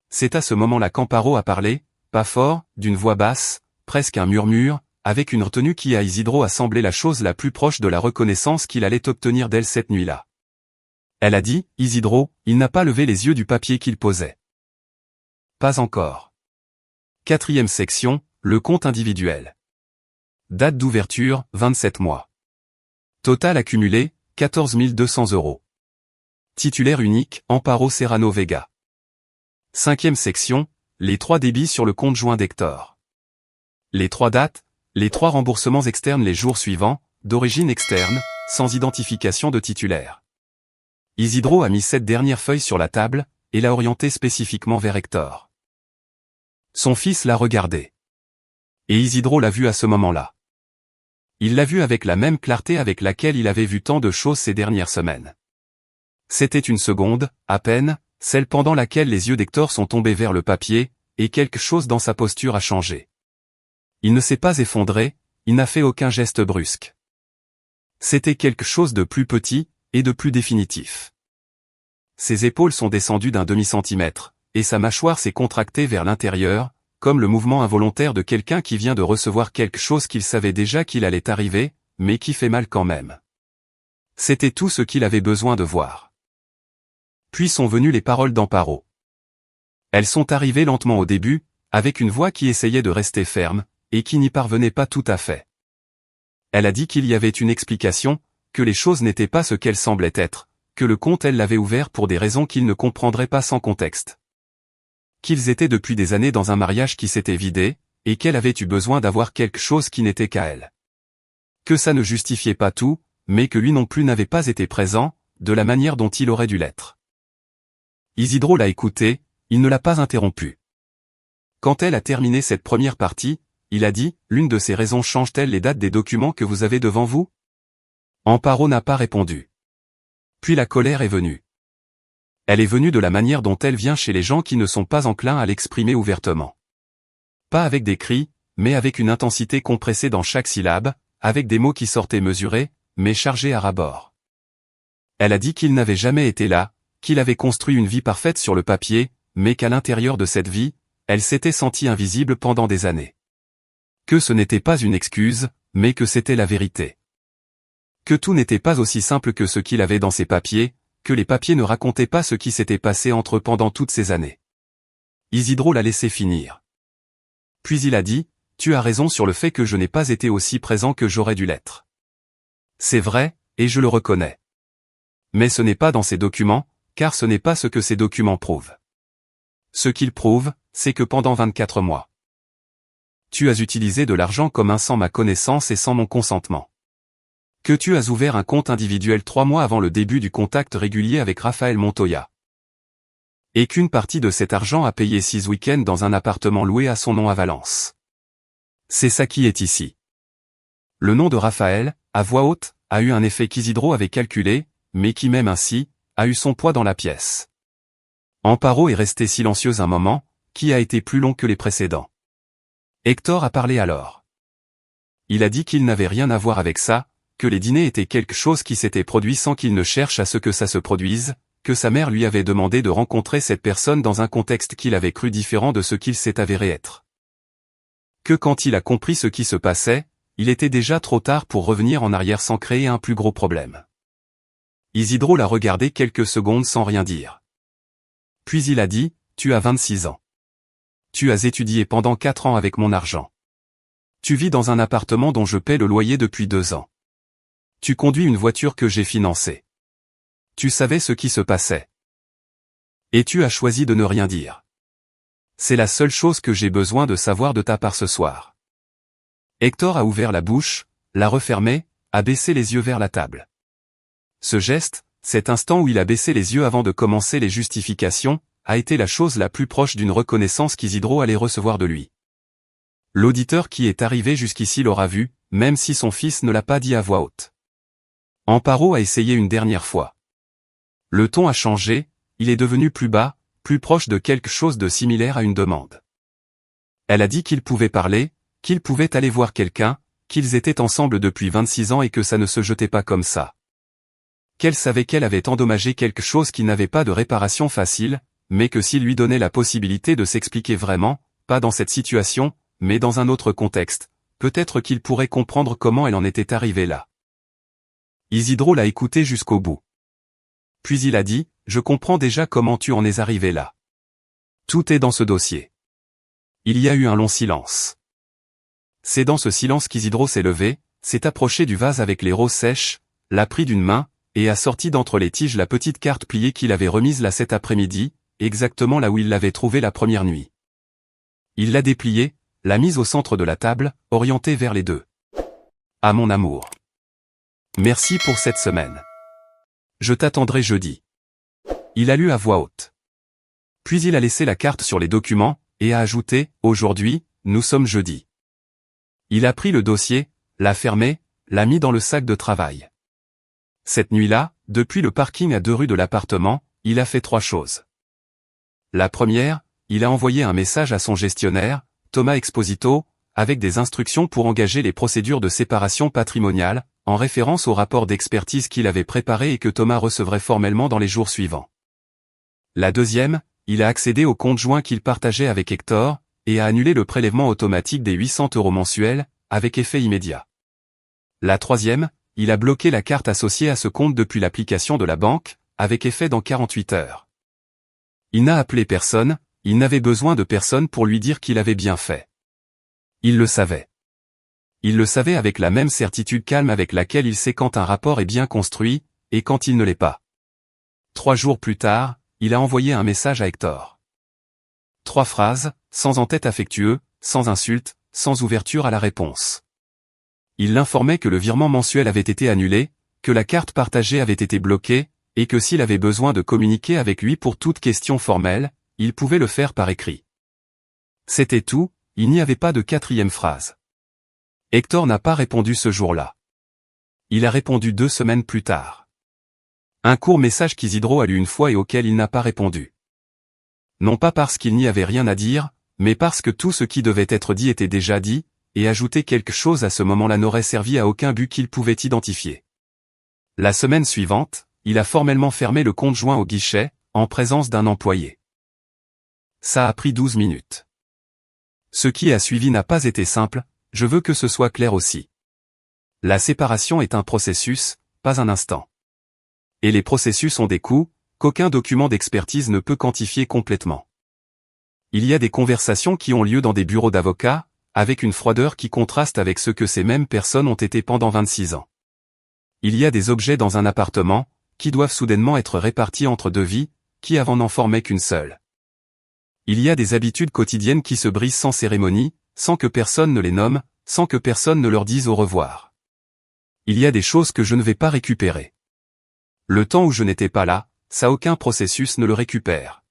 C'est à ce moment-là qu'Amparo a parlé, pas fort, d'une voix basse, presque un murmure, avec une retenue qui à Isidro a semblé la chose la plus proche de la reconnaissance qu'il allait obtenir d'elle cette nuit-là. Elle a dit, Isidro, il n'a pas levé les yeux du papier qu'il posait. Pas encore. Quatrième section, le compte individuel. Date d'ouverture, 27 mois. Total accumulé, 14 200 €. Titulaire unique, Amparo Serrano Vega. 5e section, les 3 débits sur le compte joint d'Hector. Les 3 dates, les 3 remboursements externes les jours suivants, d'origine externe, sans identification de titulaire. Isidro a mis cette dernière feuille sur la table, et l'a orientée spécifiquement vers Hector. Son fils l'a regardé. Et Isidro l'a vu à ce moment-là. Il l'a vu avec la même clarté avec laquelle il avait vu tant de choses ces dernières semaines. C'était une seconde, à peine, celle pendant laquelle les yeux d'Hector sont tombés vers le papier, et quelque chose dans sa posture a changé. Il ne s'est pas effondré, il n'a fait aucun geste brusque. C'était quelque chose de plus petit, et de plus définitif. Ses épaules sont descendues d'un demi-centimètre, et sa mâchoire s'est contractée vers l'intérieur, comme le mouvement involontaire de quelqu'un qui vient de recevoir quelque chose qu'il savait déjà qu'il allait arriver, mais qui fait mal quand même. C'était tout ce qu'il avait besoin de voir. Puis sont venues les paroles d'Amparo. Elles sont arrivées lentement au début, avec une voix qui essayait de rester ferme, et qui n'y parvenait pas tout à fait. Elle a dit qu'il y avait une explication, que les choses n'étaient pas ce qu'elles semblaient être, que le compte elle l'avait ouvert pour des raisons qu'il ne comprendrait pas sans contexte. Qu'ils étaient depuis des années dans un mariage qui s'était vidé, et qu'elle avait eu besoin d'avoir quelque chose qui n'était qu'à elle. Que ça ne justifiait pas tout, mais que lui non plus n'avait pas été présent, de la manière dont il aurait dû l'être. Isidro l'a écouté, il ne l'a pas interrompu. Quand elle a terminé cette première partie, il a dit, l'une de ces raisons change-t-elle les dates des documents que vous avez devant vous? Amparo n'a pas répondu. Puis la colère est venue. Elle est venue de la manière dont elle vient chez les gens qui ne sont pas enclins à l'exprimer ouvertement. Pas avec des cris, mais avec une intensité compressée dans chaque syllabe, avec des mots qui sortaient mesurés, mais chargés à ras-bord. Elle a dit qu'il n'avait jamais été là, qu'il avait construit une vie parfaite sur le papier, mais qu'à l'intérieur de cette vie, elle s'était sentie invisible pendant des années. Que ce n'était pas une excuse, mais que c'était la vérité. Que tout n'était pas aussi simple que ce qu'il avait dans ses papiers, que les papiers ne racontaient pas ce qui s'était passé entre eux pendant toutes ces années. Isidro l'a laissé finir. Puis il a dit, tu as raison sur le fait que je n'ai pas été aussi présent que j'aurais dû l'être. C'est vrai, et je le reconnais. Mais ce n'est pas dans ces documents, car ce n'est pas ce que ces documents prouvent. Ce qu'ils prouvent, c'est que pendant 24 mois, tu as utilisé de l'argent commun sans ma connaissance et sans mon consentement. Que tu as ouvert un compte individuel 3 mois avant le début du contact régulier avec Raphaël Montoya. Et qu'une partie de cet argent a payé 6 week-ends dans un appartement loué à son nom à Valence. C'est ça qui est ici. Le nom de Raphaël, à voix haute, a eu un effet qu'Isidro avait calculé, mais qui même ainsi, a eu son poids dans la pièce. Amparo est restée silencieuse un moment, qui a été plus long que les précédents. Hector a parlé alors. Il a dit qu'il n'avait rien à voir avec ça, que les dîners étaient quelque chose qui s'était produit sans qu'il ne cherche à ce que ça se produise, que sa mère lui avait demandé de rencontrer cette personne dans un contexte qu'il avait cru différent de ce qu'il s'est avéré être. Que quand il a compris ce qui se passait, il était déjà trop tard pour revenir en arrière sans créer un plus gros problème. Isidro l'a regardé quelques secondes sans rien dire. Puis il a dit, tu as 26 ans. Tu as étudié pendant 4 ans avec mon argent. Tu vis dans un appartement dont je paie le loyer depuis 2 ans. Tu conduis une voiture que j'ai financée. Tu savais ce qui se passait. Et tu as choisi de ne rien dire. C'est la seule chose que j'ai besoin de savoir de ta part ce soir. Hector a ouvert la bouche, l'a refermée, a baissé les yeux vers la table. Ce geste, cet instant où il a baissé les yeux avant de commencer les justifications, a été la chose la plus proche d'une reconnaissance qu'Isidro allait recevoir de lui. L'auditeur qui est arrivé jusqu'ici l'aura vu, même si son fils ne l'a pas dit à voix haute. Amparo a essayé une dernière fois. Le ton a changé, il est devenu plus bas, plus proche de quelque chose de similaire à une demande. Elle a dit qu'il pouvait parler, qu'il pouvait aller voir quelqu'un, qu'ils étaient ensemble depuis 26 ans et que ça ne se jetait pas comme ça. Qu'elle savait qu'elle avait endommagé quelque chose qui n'avait pas de réparation facile, mais que s'il lui donnait la possibilité de s'expliquer vraiment, pas dans cette situation, mais dans un autre contexte, peut-être qu'il pourrait comprendre comment elle en était arrivée là. Isidro l'a écouté jusqu'au bout. Puis il a dit, je comprends déjà comment tu en es arrivé là. Tout est dans ce dossier. Il y a eu un long silence. C'est dans ce silence qu'Isidro s'est levé, s'est approché du vase avec les roses sèches, l'a pris d'une main, et a sorti d'entre les tiges la petite carte pliée qu'il avait remise là cet après-midi, exactement là où il l'avait trouvée la première nuit. Il l'a dépliée, l'a mise au centre de la table, orientée vers les deux. À mon amour. Merci pour cette semaine. Je t'attendrai jeudi. Il a lu à voix haute. Puis il a laissé la carte sur les documents, et a ajouté, aujourd'hui, nous sommes jeudi. Il a pris le dossier, l'a fermé, l'a mis dans le sac de travail. Cette nuit-là, depuis le parking à 2 rues de l'appartement, il a fait 3 choses. La première, il a envoyé un message à son gestionnaire, Thomas Exposito, avec des instructions pour engager les procédures de séparation patrimoniale, en référence au rapport d'expertise qu'il avait préparé et que Thomas recevrait formellement dans les jours suivants. La deuxième, il a accédé au compte joint qu'il partageait avec Hector, et a annulé le prélèvement automatique des 800 € mensuels, avec effet immédiat. La troisième, il a bloqué la carte associée à ce compte depuis l'application de la banque, avec effet dans 48 heures. Il n'a appelé personne, il n'avait besoin de personne pour lui dire qu'il avait bien fait. Il le savait. Il le savait avec la même certitude calme avec laquelle il sait quand un rapport est bien construit, et quand il ne l'est pas. 3 jours plus tard, il a envoyé un message à Hector. 3 phrases, sans en-tête affectueux, sans insulte, sans ouverture à la réponse. Il l'informait que le virement mensuel avait été annulé, que la carte partagée avait été bloquée, et que s'il avait besoin de communiquer avec lui pour toute question formelle, il pouvait le faire par écrit. C'était tout, il n'y avait pas de 4e phrase. Hector n'a pas répondu ce jour-là. Il a répondu 2 semaines plus tard. Un court message qu'Isidro a lu une fois et auquel il n'a pas répondu. Non pas parce qu'il n'y avait rien à dire, mais parce que tout ce qui devait être dit était déjà dit, et ajouter quelque chose à ce moment-là n'aurait servi à aucun but qu'il pouvait identifier. La semaine suivante, il a formellement fermé le compte joint au guichet, en présence d'un employé. Ça a pris 12 minutes. Ce qui a suivi n'a pas été simple, je veux que ce soit clair aussi. La séparation est un processus, pas un instant. Et les processus ont des coûts, qu'aucun document d'expertise ne peut quantifier complètement. Il y a des conversations qui ont lieu dans des bureaux d'avocats, avec une froideur qui contraste avec ce que ces mêmes personnes ont été pendant 26 ans. Il y a des objets dans un appartement, qui doivent soudainement être répartis entre 2 vies, qui avant n'en formaient qu'une seule. Il y a des habitudes quotidiennes qui se brisent sans cérémonie, sans que personne ne les nomme, sans que personne ne leur dise au revoir. Il y a des choses que je ne vais pas récupérer. Le temps où je n'étais pas là, ça aucun processus ne le récupère.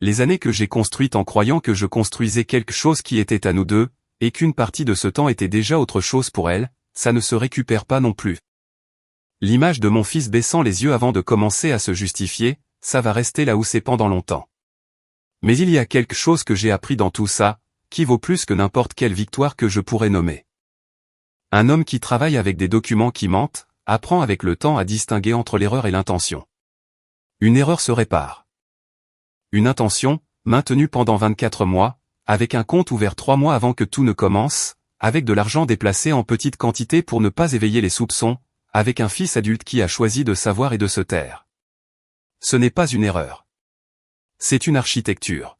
Les années que j'ai construites en croyant que je construisais quelque chose qui était à nous deux, et qu'une partie de ce temps était déjà autre chose pour elle, ça ne se récupère pas non plus. L'image de mon fils baissant les yeux avant de commencer à se justifier, ça va rester là où c'est pendant longtemps. Mais il y a quelque chose que j'ai appris dans tout ça, qui vaut plus que n'importe quelle victoire que je pourrais nommer. Un homme qui travaille avec des documents qui mentent, apprend avec le temps à distinguer entre l'erreur et l'intention. Une erreur se répare. Une intention, maintenue pendant 24 mois, avec un compte ouvert 3 mois avant que tout ne commence, avec de l'argent déplacé en petite quantité pour ne pas éveiller les soupçons, avec un fils adulte qui a choisi de savoir et de se taire. Ce n'est pas une erreur. C'est une architecture.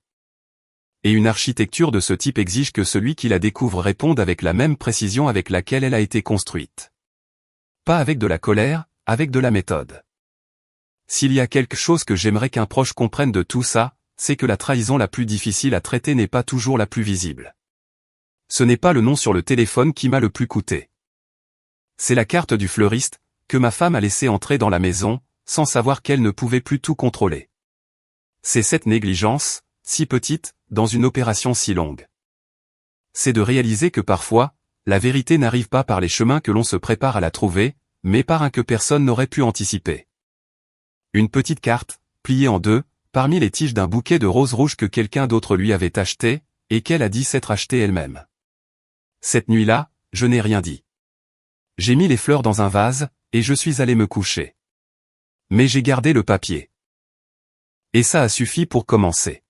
Et une architecture de ce type exige que celui qui la découvre réponde avec la même précision avec laquelle elle a été construite. Pas avec de la colère, avec de la méthode. S'il y a quelque chose que j'aimerais qu'un proche comprenne de tout ça, c'est que la trahison la plus difficile à traiter n'est pas toujours la plus visible. Ce n'est pas le nom sur le téléphone qui m'a le plus coûté. C'est la carte du fleuriste, que ma femme a laissé entrer dans la maison, sans savoir qu'elle ne pouvait plus tout contrôler. C'est cette négligence, si petite, dans une opération si longue. C'est de réaliser que parfois, la vérité n'arrive pas par les chemins que l'on se prépare à la trouver, mais par un que personne n'aurait pu anticiper. Une petite carte, pliée en 2, parmi les tiges d'un bouquet de roses rouges que quelqu'un d'autre lui avait acheté, et qu'elle a dit s'être acheté elle-même. Cette nuit-là, je n'ai rien dit. J'ai mis les fleurs dans un vase, et je suis allé me coucher. Mais j'ai gardé le papier. Et ça a suffi pour commencer.